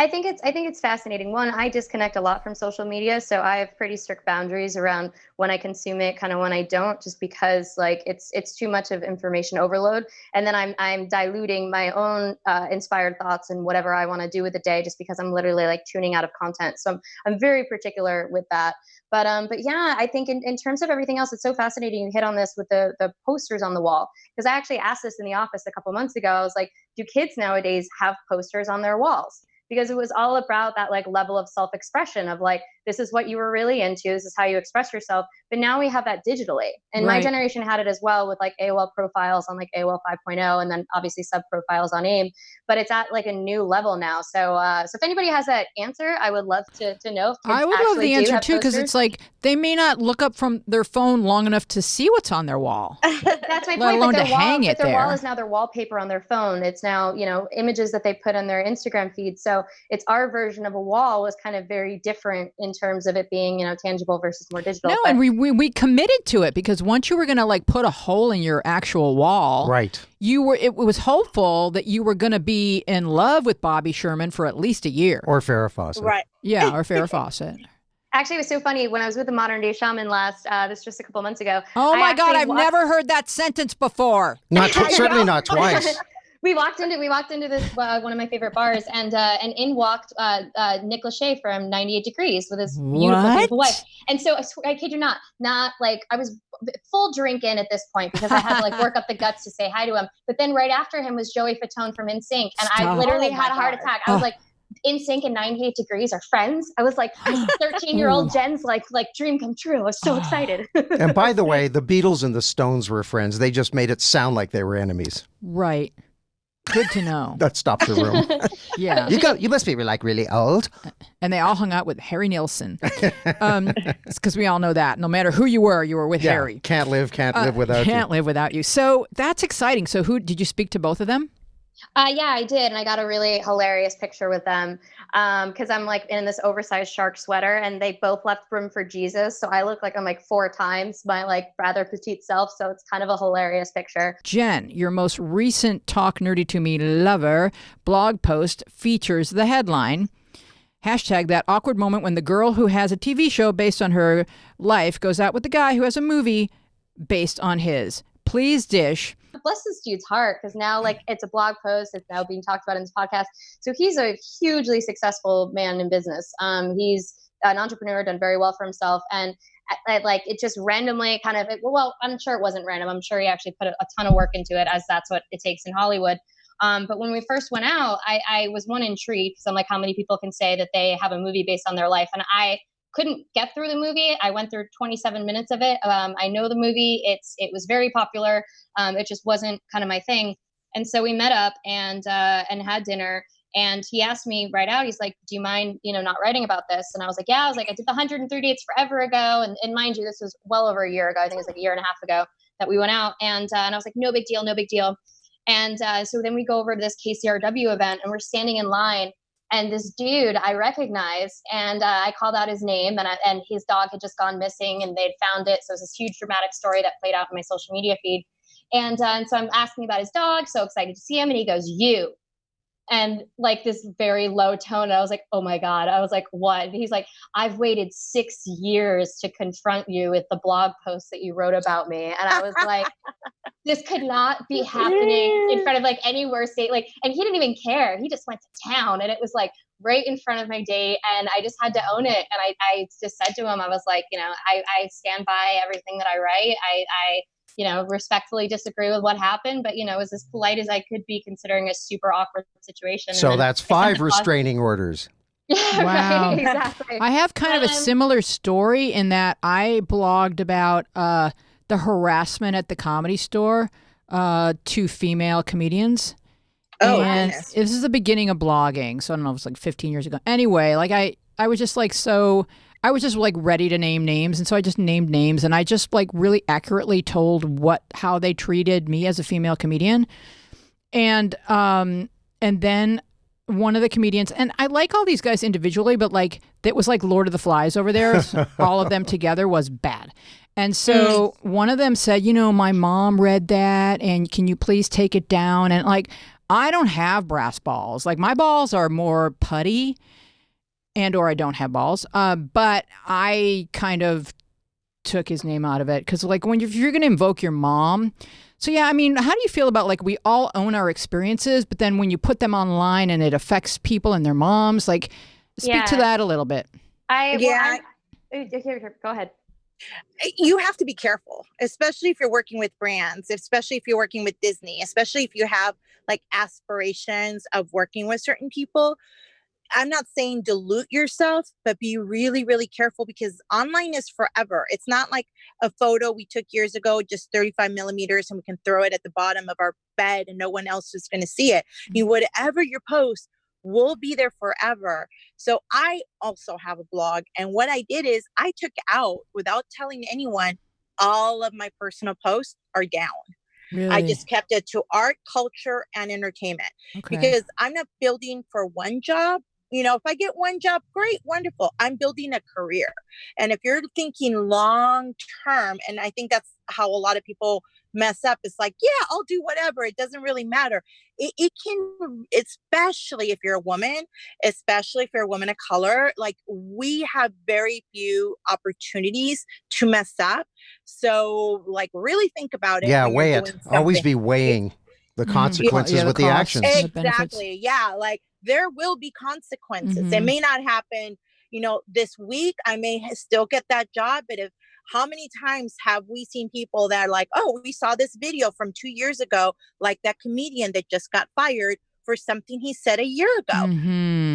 I think it's fascinating. One, I disconnect a lot from social media, so I have pretty strict boundaries around when I consume it, kind of when I don't, just because like it's too much of information overload, and then I'm diluting my own inspired thoughts and whatever I want to do with the day, just because I'm literally like tuning out of content. So I'm very particular with that. But yeah, I think in terms of everything else, it's so fascinating. You hit on this with the posters on the wall, because I actually asked this in the office a couple months ago. I was like, do kids nowadays have posters on their walls? Because it was all about that like level of self-expression of like, this is what you were really into, this is how you express yourself. But now we have that digitally. And my Right. generation had it as well with like AOL profiles on like AOL 5.0, and then obviously sub profiles on AIM. But it's at like a new level now. So so if anybody has that answer, I would love to know. If kids I would love actually the do answer have too, because posters. it's like they may not look up from their phone long enough to see what's on their wall. That's my Let point. alone But to their wall, hang but it their wall there. is now their wallpaper on their phone. It's now, images that they put on their Instagram feed. So it's our version of a wall was kind of very different in terms of it being, tangible versus more digital. No, But and we committed to it, because once you were going to like put a hole in your actual wall, Right. it was hopeful that you were going to be in love with Bobby Sherman for at least a year. Or Farrah Fawcett. Right. Yeah, or Farrah Fawcett. actually, it was so funny when I was with the Modern Day Shaman last, this just a couple months ago. Oh I my God, actually I've walked- never heard that sentence before. Certainly not twice. We walked into this one of my favorite bars, and in walked Nick Lachey from 98 Degrees with his beautiful wife. And so I kid you not like I was full drink in at this point, because I had to like work up the guts to say hi to him. But then right after him was Joey Fatone from NSYNC, and I Stop. literally Oh my had a heart God. attack. I was like, NSYNC and 98 Degrees are friends. I was like, 13-year-old Jen's like dream come true. I was so excited. And by the way, the Beatles and the Stones were friends. They just made it sound like they were enemies. Right. Good to know. That stopped the room. Yeah. You must be like really old. And they all hung out with Harry Nilsson. It's because we all know that. No matter who you were with Yeah. Harry. Can't live without Can't you. live without you. So that's exciting. So who did you speak to both of them? Yeah, I did. And I got a really hilarious picture with them because I'm like in this oversized shark sweater, and they both left room for Jesus. So I look like I'm like 4 times my like rather petite self. So it's kind of a hilarious picture. Jen, your most recent Talk Nerdy to Me Lover blog post features the headline, #that awkward moment when the girl who has a TV show based on her life goes out with the guy who has a movie based on his. Please dish. Bless this dude's heart, because now like it's a blog post. It's now being talked about in this podcast. So he's a hugely successful man in business. He's an entrepreneur, done very well for himself. And like it just randomly kind of, well, I'm sure it wasn't random. I'm sure he actually put a ton of work into it, as that's what it takes in Hollywood. But when we first went out, I was intrigued, because I'm like, how many people can say that they have a movie based on their life? And I couldn't get through the movie. I went through 27 minutes of it. I know the movie. It was very popular. It just wasn't kind of my thing. And so we met up and had dinner. And he asked me right out, he's like, do you mind, not writing about this? And I was like, yeah. I was like, I did the 103 Dates Forever ago. And mind you, this was well over a year ago. I think it was like a year and a half ago that we went out. And I was like, no big deal, no big deal. And so then we go over to this KCRW event, and we're standing in line, and this dude I recognize, and I called out his name, and his dog had just gone missing, and they'd found it. So it was this huge dramatic story that played out in my social media feed. And so I'm asking about his dog, so excited to see him. And he goes, "You." And like this very low tone. And I was like, oh my God. I was like, what? And he's like, "I've waited 6 years to confront you with the blog post that you wrote about me." And I was like, this could not be happening in front of like any worse date. Like, and he didn't even care. He just went to town, and it was like right in front of my date. And I just had to own it. And I just said to him, I was like, I stand by everything that I write. I respectfully disagree with what happened, but, was as polite as I could be considering a super awkward situation. So that's 5 restraining orders. Yeah, Wow. right, exactly. I have kind of a similar story in that I blogged about the harassment at the Comedy Store to female comedians. Oh, and goodness. this is the beginning of blogging. So I don't know, it was like 15 years ago. Anyway, like I was just like, I was just like ready to name names. And so I just named names, and I just like really accurately told how they treated me as a female comedian. And then one of the comedians, and I like all these guys individually, but like it was like Lord of the Flies over there. So all of them together was bad. And so one of them said, "My mom read that, and can you please take it down?" And like, I don't have brass balls. Like my balls are more putty, or I don't have balls. But I kind of took his name out of it because like if you're going to invoke your mom. So yeah, I mean, how do you feel about like we all own our experiences, but then when you put them online and it affects people and their moms, like speak to that a little bit. Go ahead. You have to be careful, especially if you're working with brands, especially if you're working with Disney, especially if you have like aspirations of working with certain people. I'm not saying dilute yourself, but be really, really careful, because online is forever. It's not like a photo we took years ago, just 35 millimeters, and we can throw it at the bottom of our bed and no one else is going to see it. Whatever your post will be there forever. So I also have a blog. And what I did is I took out, without telling anyone, all of my personal posts are down. Really? I just kept it to art, culture, and entertainment, because I'm not building for one job. If I get one job, great, wonderful. I'm building a career. And if you're thinking long term, and I think that's how a lot of people mess up, it's like, yeah, I'll do whatever. It doesn't really matter. It can, especially if you're a woman, especially if you're a woman of color, like we have very few opportunities to mess up. So like really think about it. Yeah, weigh it. Always be weighing the consequences with the actions. Exactly. Yeah. Like there will be consequences. It may not happen, this week. I may still get that job, but how many times have we seen people that are like, oh, we saw this video from 2 years ago, like that comedian that just got fired for something he said a year ago.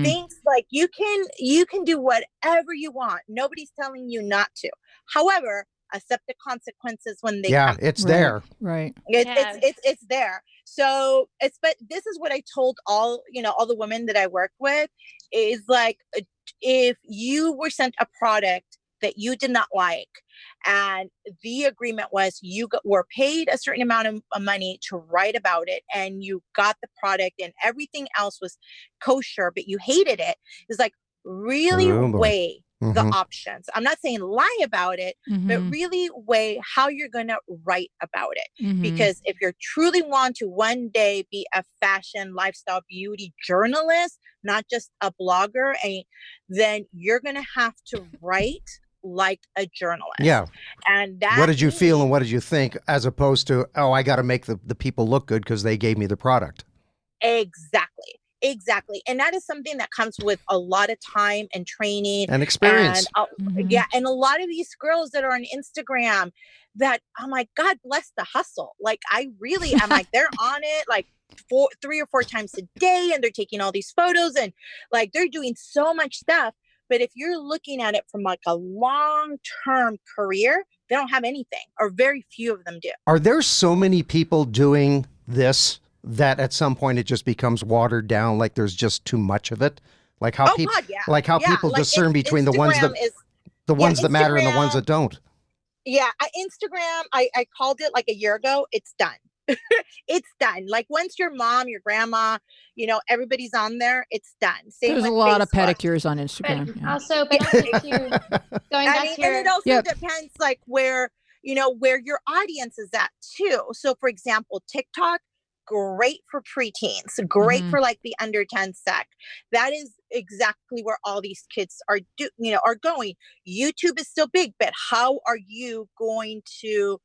Things like you can do whatever you want. Nobody's telling you not to. However, accept the consequences when they come. It's there. Right. It's there. So but this is what I told all the women that I work with is like, if you were sent a product that you did not like, and the agreement was you were paid a certain amount of money to write about it, and you got the product and everything else was kosher, but you hated it, it's like really weigh the options. I'm not saying lie about it, but really weigh how you're going to write about it. Because if you truly want to one day be a fashion, lifestyle, beauty journalist, not just a blogger, then you're going to have to write like a journalist. Yeah. And that what did you feel and what did you think, as opposed to, oh, I got to make the people look good because they gave me the product. Exactly. And that is something that comes with a lot of time and training and experience. And, yeah. And a lot of these girls that are on Instagram that, oh my God, bless the hustle. Like I'm like, they're on it like 3 or 4 times a day, and they're taking all these photos and like, they're doing so much stuff. But if you're looking at it from like a long-term career, they don't have anything, or very few of them do. Are there so many people doing this that at some point it just becomes watered down, like there's just too much of it? Like how people, people discern between the ones that matter and the ones that don't. Yeah, Instagram, I called it like a year ago. It's done. it's done. Like once your mom, your grandma, everybody's on there, it's done. Same There's with a lot of Facebook. pedicures on Instagram. But yeah. also, but also too, going back to And it also Yep. depends like where your audience is at too. So for example, TikTok, great for preteens, great Mhm. for like the under 10 sec. That is exactly where all these kids are going. YouTube is still big, but how are you going to,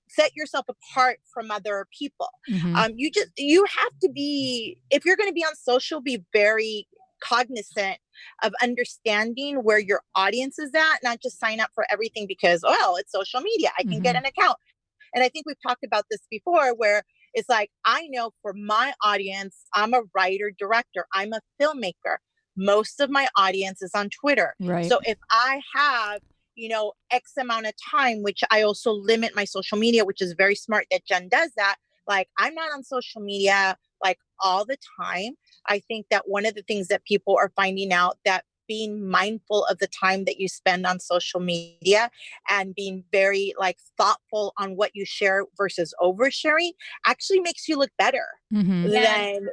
set yourself apart from other people? Mhm. You have to be, if you're going to be on social, be very cognizant of understanding where your audience is at, not just sign up for everything because, well, it's social media, I can get Mhm. an account. And I think we've talked about this before where it's like, I know for my audience, I'm a writer, director, I'm a filmmaker. Most of my audience is on Twitter. Right. So if I have, X amount of time, which I also limit my social media, which is very smart that Jen does that. Like I'm not on social media like all the time. I think that one of the things that people are finding out that being mindful of the time that you spend on social media and being very like thoughtful on what you share versus oversharing actually makes you look better Mhm.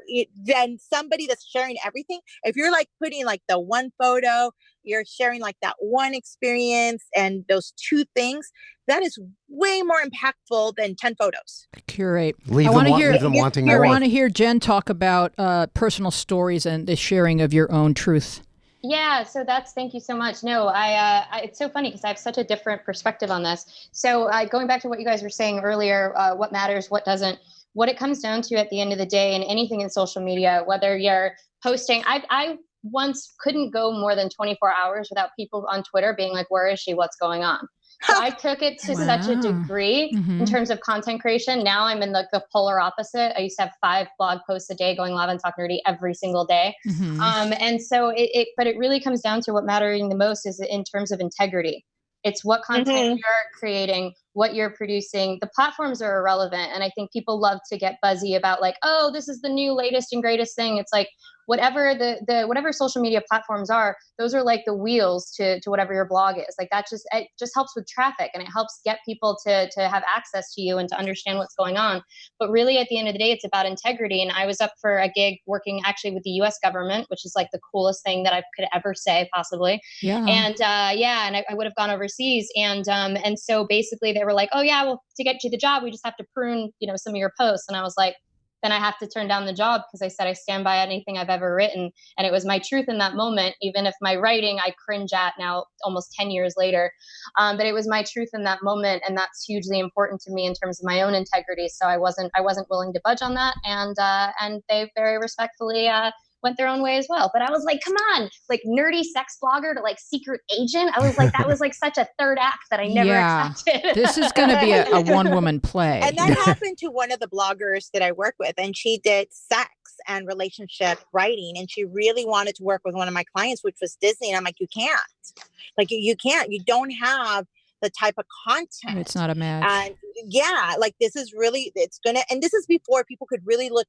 than somebody that's sharing everything. If you're like putting like the one photo, you're sharing like that one experience and those two things, that is way more impactful than 10 photos. Curate. Leave I them, want to wa- hear. leave them wanting I more. want to hear Jen talk about personal stories and the sharing of your own truth. Yeah, so thank you so much. No, it's so funny because I have such a different perspective on this. So going back to what you guys were saying earlier, what matters, what doesn't, what it comes down to at the end of the day in anything in social media, whether you're posting, I once couldn't go more than 24 hours without people on Twitter being like, where is she? What's going on? So I took it to such a Wow. degree in Mhm. terms of content creation. Now I'm in the polar opposite. I used to have 5 blog posts a day going live on Talk Nerdy every single day. Mhm. And so but it really comes down to what mattering the most is in terms of integrity. It's what content you're creating, what you're producing. The platforms are irrelevant. And I think people love to get buzzy about like, oh, this is the new latest and greatest thing. It's like, whatever whatever social media platforms are, those are like the wheels to whatever your blog is. Like it just helps with traffic and it helps get people to have access to you and to understand what's going on. But really at the end of the day, it's about integrity. And I was up for a gig working actually with the US government, which is like the coolest thing that I could ever say possibly. Yeah. And and I would have gone overseas. And so basically they were like, oh yeah, well, to get you the job, we just have to prune, some of your posts. And I was like, then I have to turn down the job because I said I stand by anything I've ever written. And it was my truth in that moment, even if my writing I cringe at now almost 10 years later. But it was my truth in that moment. And that's hugely important to me in terms of my own integrity. So I wasn't willing to budge on that. And they very respectfully went their own way as well. But I was like, come on, like nerdy sex blogger to like secret agent. I was like, that was like such a third act that I never expected. This is going to be a one-woman play. And that happened to one of the bloggers that I work with, and she did sex and relationship writing, and she really wanted to work with one of my clients, which was Disney. And I'm like, you can't. Like, you can't. You don't have the type of content. It's not a match. And yeah, like this is really, and this is before people could really look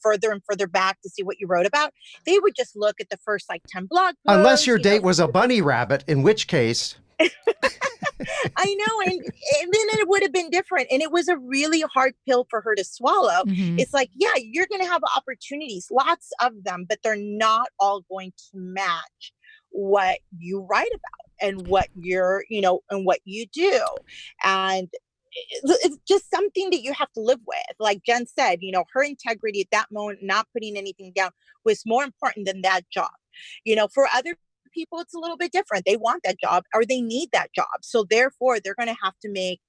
further and further back to see what you wrote about. They would just look at the first like 10 blog posts. Unless your date was a bunny rabbit, in which case. I know. And then it would have been different. And it was a really hard pill for her to swallow. Mhm. It's like, yeah, you're going to have opportunities, lots of them, but they're not all going to match what you write about and what you're, and what you do. And it's just something that you have to live with. Like Jen said, her integrity at that moment, not putting anything down, was more important than that job. For other people, it's a little bit different. They want that job or they need that job. So therefore, they're going to have to make,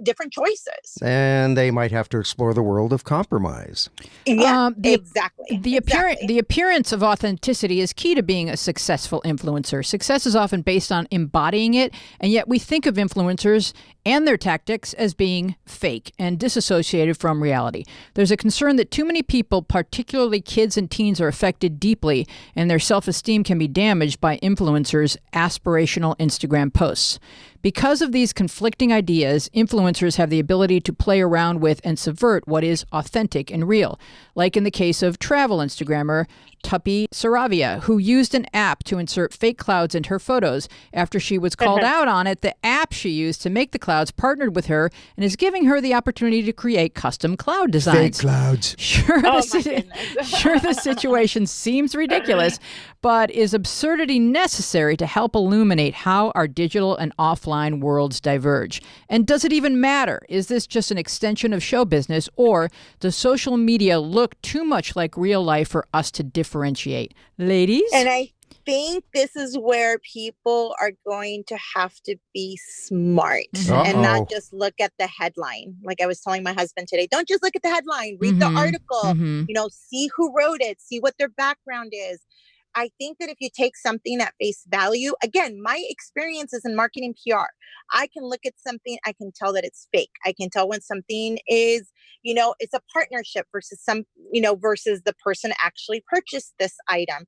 different choices. And they might have to explore the world of compromise. Yeah, exactly. The Exactly. appearance of authenticity is key to being a successful influencer. Success is often based on embodying it, and yet we think of influencers and their tactics as being fake and disassociated from reality. There's a concern that too many people, particularly kids and teens, are affected deeply, and their self-esteem can be damaged by influencers' aspirational Instagram posts. Because of these conflicting ideas, influencers have the ability to play around with and subvert what is authentic and real, like in the case of travel Instagrammer Tuppy Saravia, who used an app to insert fake clouds into her photos. After she was called out on it, the app she used to make the clouds partnered with her and is giving her the opportunity to create custom cloud designs. Fake clouds. Sure, Oh, the, my goodness. sure, the situation seems ridiculous, but is absurdity necessary to help illuminate how our digital and offline worlds diverge? And does it even matter? Is this just an extension of show business, or does social media look too much like real life for us to differentiate? Ladies? And I think this is where people are going to have to be smart and not just look at the headline. Like I was telling my husband today, don't just look at the headline, read the article, see who wrote it, see what their background is. I think that if you take something at face value, again, my experience is in marketing PR. I can look at something, I can tell that it's fake. I can tell when something is, it's a partnership versus versus the person actually purchased this item.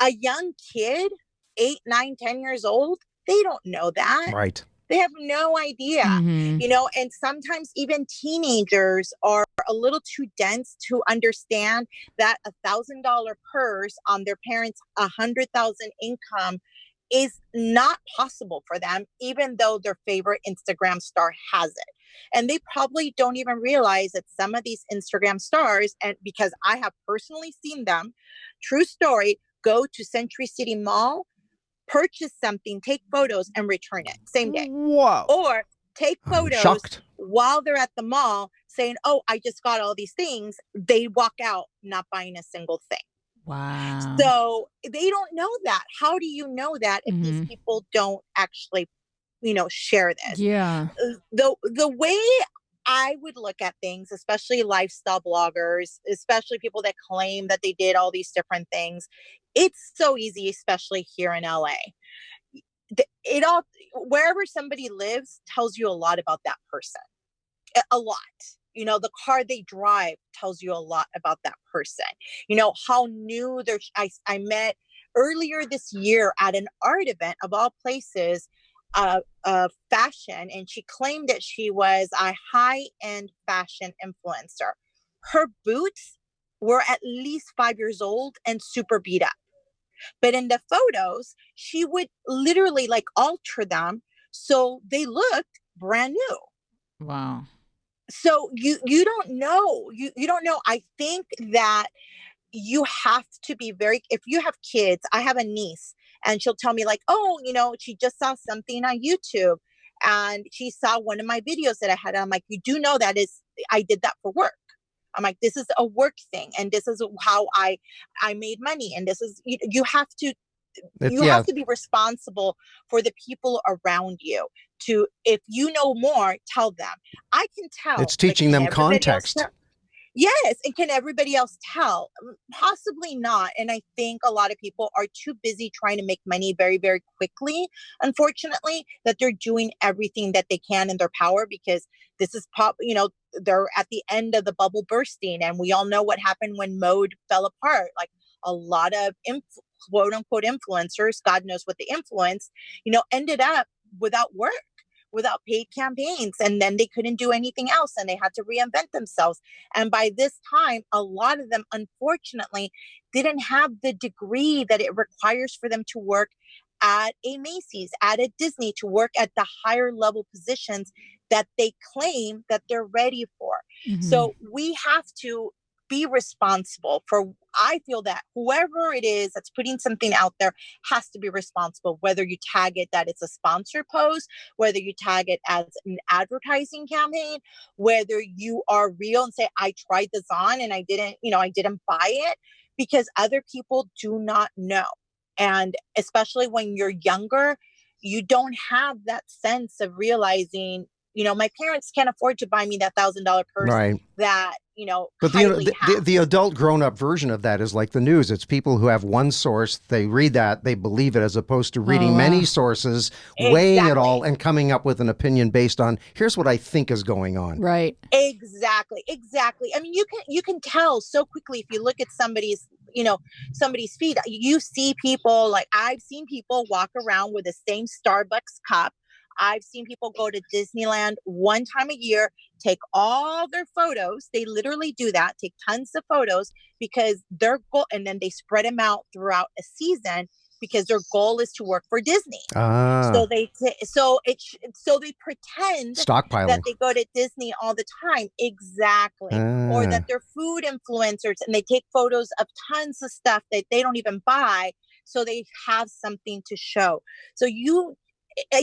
A young kid, 8, 9, 10 years old, they don't know that. Right. They have no idea, and sometimes even teenagers are a little too dense to understand that $1,000 purse on their parents' 100,000 income is not possible for them, even though their favorite Instagram star has it. And they probably don't even realize that some of these Instagram stars, and because I have personally seen them, true story, go to Century City Mall, purchase something, take photos, and return it same day. Whoa. Or take I'm photos shocked. while they're at the mall saying, oh, I just got all these things. They walk out not buying a single thing. Wow. So they don't know that. How do you know that if these people don't actually, share this? Yeah. The way I would look at things, especially lifestyle bloggers, especially people that claim that they did all these different things, it's so easy, especially here in LA. It all, wherever somebody lives tells you a lot about that person. A lot. The car they drive tells you a lot about that person. How new I met earlier this year at an art event of all places, fashion, and she claimed that she was a high-end fashion influencer. Her boots were at least 5 years old and super beat up. But in the photos, she would literally alter them so they looked brand new. Wow. So you don't know. You don't know. I think that you have to be if you have kids, I have a niece and she'll tell me she just saw something on YouTube and she saw one of my videos that I had. I'm like, you do know I did that for work. I'm like, this is a work thing. And this is how I made money. And this is, you have to be responsible for the people around you. If you know more, tell them. I can tell. It's teaching them context. Yes. And can everybody else tell? Possibly not. And I think a lot of people are too busy trying to make money very, very quickly, unfortunately, that they're doing everything that they can in their power because this is they're at the end of the bubble bursting. And we all know what happened when Mode fell apart. Like a lot of quote unquote influencers, God knows what they influenced, ended up without work, without paid campaigns. And then they couldn't do anything else and they had to reinvent themselves. And by this time, a lot of them, unfortunately, didn't have the degree that it requires for them to work at a Macy's, at a Disney, to work at the higher level positions that they claim that they're ready for. So we have to be responsible for, I feel that whoever it is that's putting something out there has to be responsible, whether you tag it that it's a sponsored post, whether you tag it as an advertising campaign, whether you are real and say, I tried this on and I didn't buy it, because other people do not know. And especially when you're younger, you don't have that sense of realizing, my parents can't afford to buy me that $1,000 purse. Right. That, but the adult grown-up version of that is like the news. It's people who have one source, they read that, they believe it, as opposed to reading many sources, weighing it all and coming up with an opinion based on, here's what I think is going on. Right. Exactly. I mean, you can tell so quickly if you look at somebody's feed. You see people, I've seen people walk around with the same Starbucks cup I've seen people go to Disneyland one time a year, take all their photos. They literally do that, take tons of photos because their goal, and then they spread them out throughout a season because their goal is to work for Disney. So they pretend stockpiling that they go to Disney all the time. Exactly. Or that they're food influencers and they take photos of tons of stuff that they don't even buy. So they have something to show. So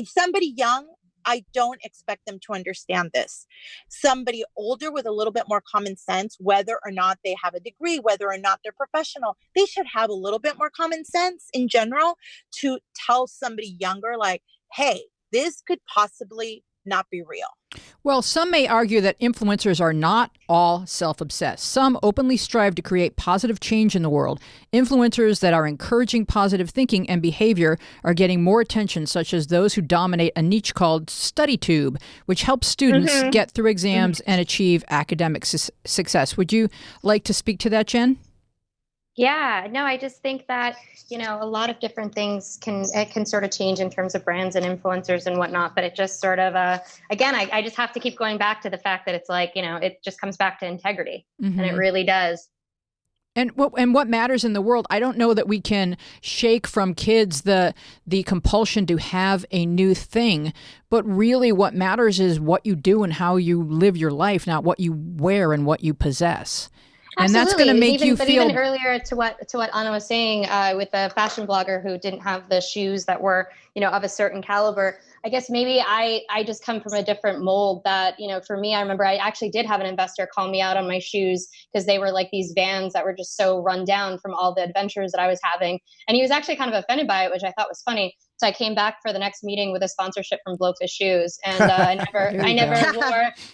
somebody young, I don't expect them to understand this. Somebody older with a little bit more common sense, whether or not they have a degree, whether or not they're professional, they should have a little bit more common sense in general to tell somebody younger, like, hey, this could possibly not be real. Well, some may argue that influencers are not all self-obsessed. Some openly strive to create positive change in the world. Influencers that are encouraging positive thinking and behavior are getting more attention, such as those who dominate a niche called StudyTube, which helps students get through exams and achieve academic success. Would you like to speak to that, Jen? Yeah, no, I just think that, a lot of different things can sort of change in terms of brands and influencers and whatnot. But it just sort of, again, I just have to keep going back to the fact that it's like, it just comes back to integrity, and it really does. And what matters in the world, I don't know that we can shake from kids the compulsion to have a new thing, but really what matters is what you do and how you live your life, not what you wear and what you possess. And that's going to make you feel. But even earlier to what Anna was saying with the fashion blogger who didn't have the shoes that were, of a certain caliber. I guess maybe I just come from a different mold that, for me, I remember I actually did have an investor call me out on my shoes because they were like these Vans that were just so run down from all the adventures that I was having. And he was actually kind of offended by it, which I thought was funny. So I came back for the next meeting with a sponsorship from Blowfish Shoes, and I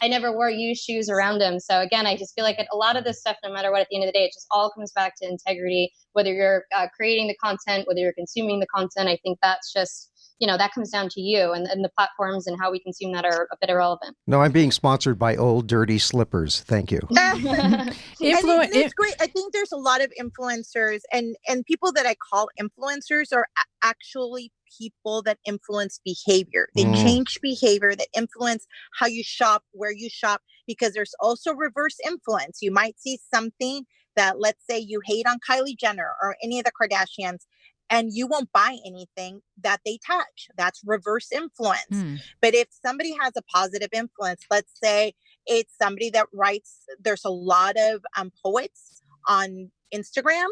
never wore used shoes around him. So again, I just feel like a lot of this stuff, no matter what, at the end of the day, it just all comes back to integrity. Whether you're creating the content, whether you're consuming the content, I think that's just, that comes down to you, and the platforms and how we consume that are a bit irrelevant. No, I'm being sponsored by Old Dirty Slippers. Thank you. It's great. I think there's a lot of influencers and people that I call influencers are actually people that influence behavior. They change behavior, that influence how you shop, where you shop, because there's also reverse influence. You might see something that, let's say you hate on Kylie Jenner or any of the Kardashians, and you won't buy anything that they touch. That's reverse influence. But if somebody has a positive influence, let's say it's somebody that writes, there's a lot of poets on Instagram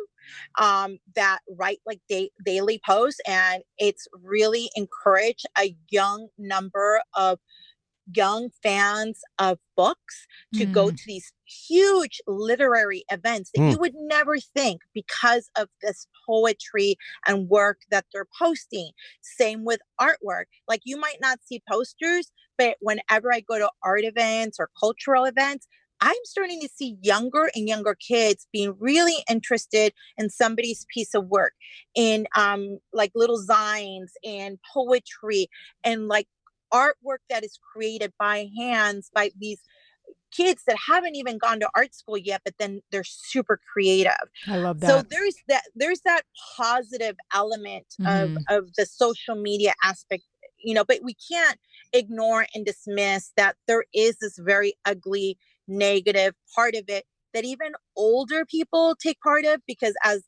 that write like daily posts, and it's really encouraged a young number of young fans of books to go to these huge literary events that you would never think because of this poetry and work that they're posting. Same with artwork. Like, you might not see posters, but whenever I go to art events or cultural events, I'm starting to see younger and younger kids being really interested in somebody's piece of work, in like little zines and poetry and like artwork that is created by hands by these kids that haven't even gone to art school yet, but then they're super creative. I love that. So there's that positive element of the social media aspect, but we can't ignore and dismiss that there is this very ugly, negative part of it that even older people take part of, because as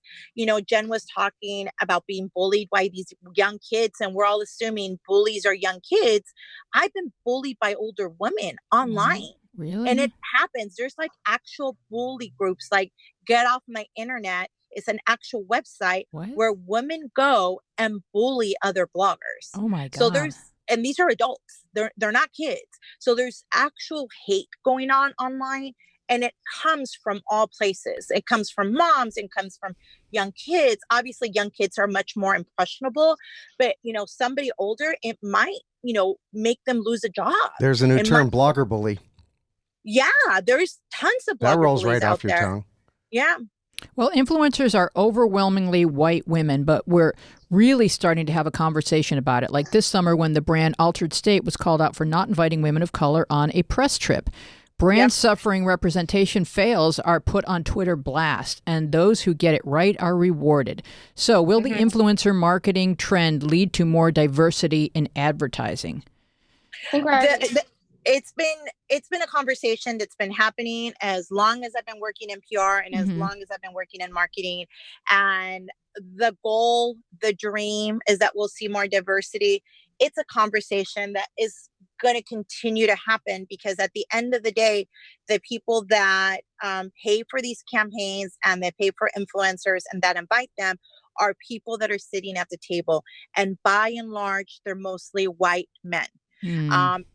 Jen was talking about being bullied by these young kids, and we're all assuming bullies are young kids. I've been bullied by older women online. Really? And it happens. There's like actual bully groups, like Get Off My Internet. It's an actual website where women go and bully other bloggers. Oh my God. So and these are adults. They're not kids. So there's actual hate going on online. And it comes from all places. It comes from moms. It comes from young kids. Obviously, young kids are much more impressionable. But, somebody older, it might, make them lose a job. There's a new term, blogger bully. Yeah, there's tons of blogger that rolls bullies right out off your there. tongue. Yeah. Well, influencers are overwhelmingly white women, but we're really starting to have a conversation about it. Like this summer when the brand Altered State was called out for not inviting women of color on a press trip. Brands suffering representation fails are put on Twitter blast, and those who get it right are rewarded. So will the influencer marketing trend lead to more diversity in advertising? I think we're already- it's been a conversation that's been happening as long as I've been working in PR and as long as I've been working in marketing. And the goal, the dream is that we'll see more diversity. It's a conversation that is going to continue to happen, because at the end of the day, the people that pay for these campaigns and that pay for influencers and that invite them are people that are sitting at the table. And by and large, they're mostly white men.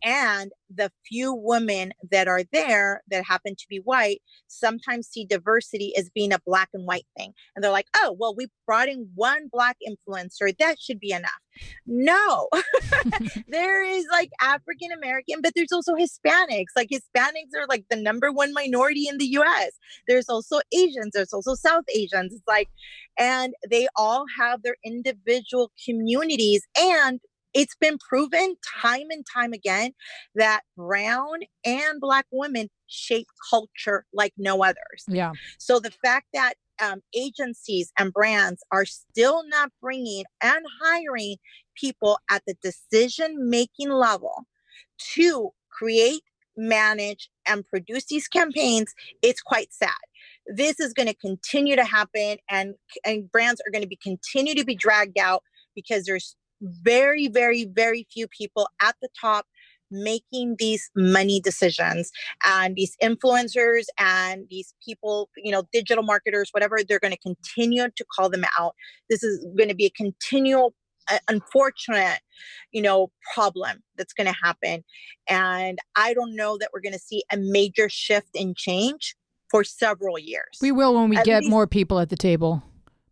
And the few women that are there that happen to be white sometimes see diversity as being a black and white thing. And they're like, oh, well, we brought in one black influencer. That should be enough. No, there is like African American, but there's also Hispanics. Like Hispanics are like the number one minority in the US. There's also Asians. There's also South Asians. It's like, and they all have their individual communities. And it's been proven time and time again that brown and black women shape culture like no others. Yeah. So the fact that agencies and brands are still not bringing and hiring people at the decision-making level to create, manage, and produce these campaigns, it's quite sad. This is going to continue to happen, and brands are going to continue to be dragged out because there's very, very, very few people at the top making these money decisions. And these influencers and these people, digital marketers, whatever, they're going to continue to call them out. This is going to be a continual, unfortunate, problem that's going to happen. And I don't know that we're going to see a major shift in change for several years. We will when we get more people at the table.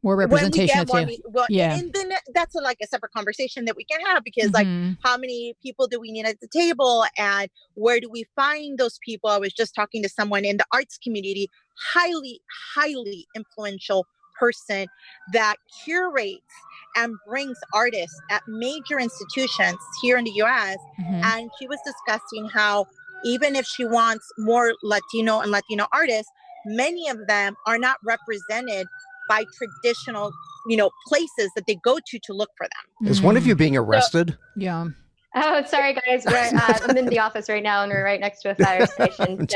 More representation at the table. And then that's like a separate conversation that we can have, because like, how many people do we need at the table, and where do we find those people? I was just talking to someone in the arts community, highly, highly influential person that curates and brings artists at major institutions here in the US. And she was discussing how even if she wants more Latino and Latino artists, many of them are not represented by traditional, places that they go to look for them. Is one of you being arrested? Yeah. Oh, sorry, guys. I'm in the office right now, and we're right next to a fire station.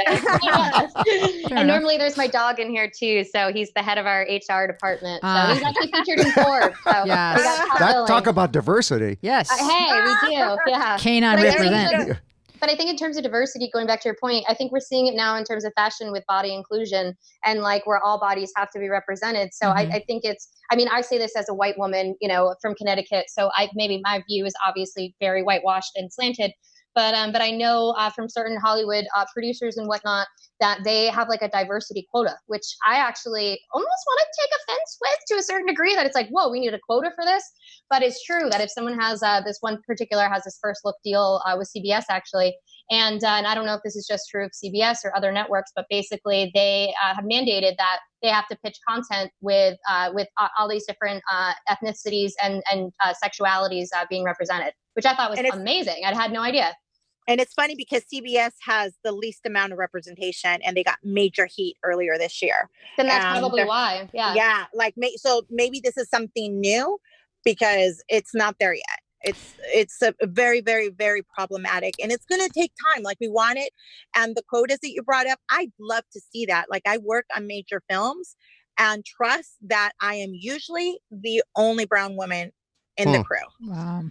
And normally there's my dog in here, too. So he's the head of our HR department. So he's actually featured in Forbes. So talk about diversity. Yes. Hey, we do. Yeah. Canine represent. But I think in terms of diversity, going back to your point, I think we're seeing it now in terms of fashion with body inclusion, and like where all bodies have to be represented. So I think I say this as a white woman, from Connecticut. So maybe my view is obviously very whitewashed and slanted. But I know from certain Hollywood producers and whatnot that they have like a diversity quota, which I actually almost want to take offense with to a certain degree, that it's like, whoa, we need a quota for this. But it's true that if someone has this one particular has this first look deal with CBS actually, and I don't know if this is just true of CBS or other networks, but basically they have mandated that they have to pitch content with all these different ethnicities and sexualities being represented, which I thought was amazing. I had no idea. And it's funny because CBS has the least amount of representation, and they got major heat earlier this year. Then that's probably why. Yeah. Yeah. So maybe this is something new, because it's not there yet. It's a very, very, very problematic, and it's going to take time. Like, we want it. And the quotas that you brought up, I'd love to see that. Like, I work on major films, and trust that I am usually the only brown woman in the crew. Wow.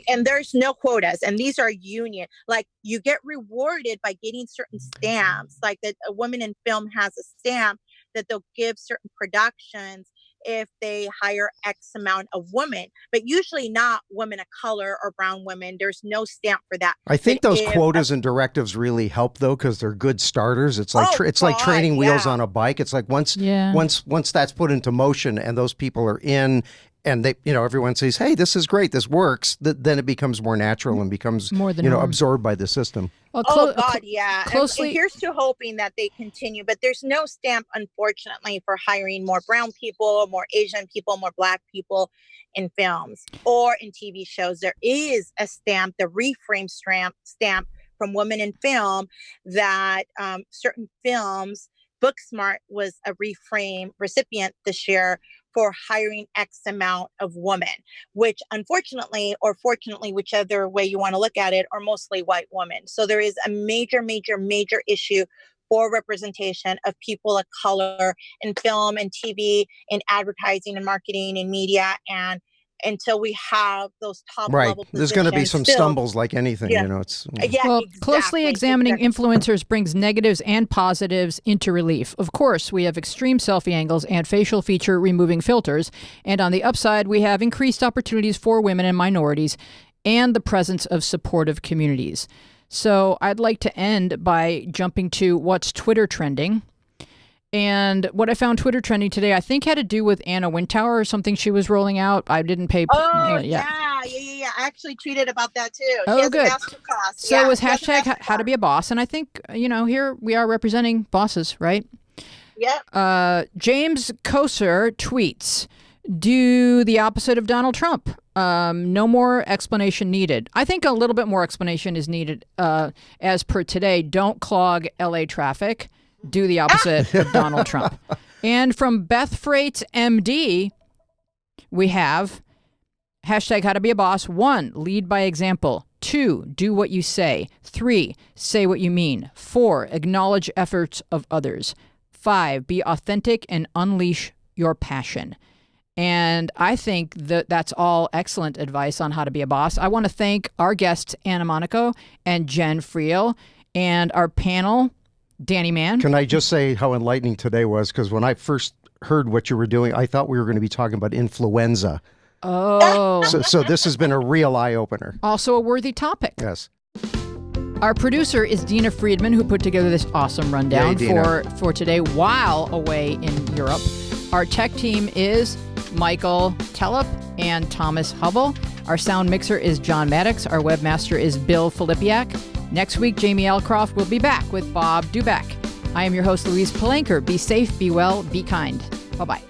And there's no quotas, and these are union. Like, you get rewarded by getting certain stamps, like that a woman in film has a stamp that they'll give certain productions if they hire X amount of women, but usually not women of color or brown women. There's no stamp for that. I think those quotas and directives really help, though, because they're good starters. It's like like training wheels on a bike. It's like once that's put into motion and those people are in, and they, everyone says, "Hey, this is great. This works." Then it becomes more natural and becomes more than absorbed by the system. Well, yeah. Closely. And here's to hoping that they continue, but there's no stamp, unfortunately, for hiring more brown people, more Asian people, more Black people in films or in TV shows. There is a stamp, the reframe stamp from Women in Film, that certain films. Booksmart was a reframe recipient this year, for hiring X amount of women, which unfortunately, or fortunately, whichever way you want to look at it, are mostly white women. So there is a major, major, major issue for representation of people of color in film and TV and advertising and marketing and media. And until we have those top Right. level positions There's going to be some filled, stumbles like anything, Yeah. you know, it's Yeah, Well, exactly, closely examining exactly. influencers brings negatives and positives into relief. Of course, we have extreme selfie angles and facial feature removing filters. And on the upside, we have increased opportunities for women and minorities and the presence of supportive communities. So I'd like to end by jumping to what's Twitter trending. And what I found Twitter trending today, I think had to do with Anna Wintour or something she was rolling out. I didn't pay. Oh, yeah. I actually tweeted about that too. Oh, She has good. a masterclass. So Yeah, it was she has a hashtag how to be a boss. And I think, here we are representing bosses, right? Yep. James Koser tweets, do the opposite of Donald Trump. No more explanation needed. I think a little bit more explanation is needed. As per today, don't clog LA traffic. Do the opposite of Donald Trump. And from Beth Freight's MD, we have hashtag how to be a boss. 1, lead by example. 2, do what you say. 3, say what you mean. 4, acknowledge efforts of others. 5, be authentic and unleash your passion. And I think that that's all excellent advice on how to be a boss. I want to thank our guests, Anna Monaco and Jen Friel, and our panel, Danny Mann. Can I just say how enlightening today was? Because when I first heard what you were doing, I thought we were going to be talking about influenza. Oh. So this has been a real eye-opener. Also a worthy topic. Yes. Our producer is Dina Friedman, who put together this awesome rundown Yay, Dina. for today while away in Europe. Our tech team is Michael Telep and Thomas Hubble. Our sound mixer is John Maddox. Our webmaster is Bill Filipiak. Next week, Jamie Elcroft will be back with Bob Duback. I am your host, Louise Palanker. Be safe, be well, be kind. Bye-bye.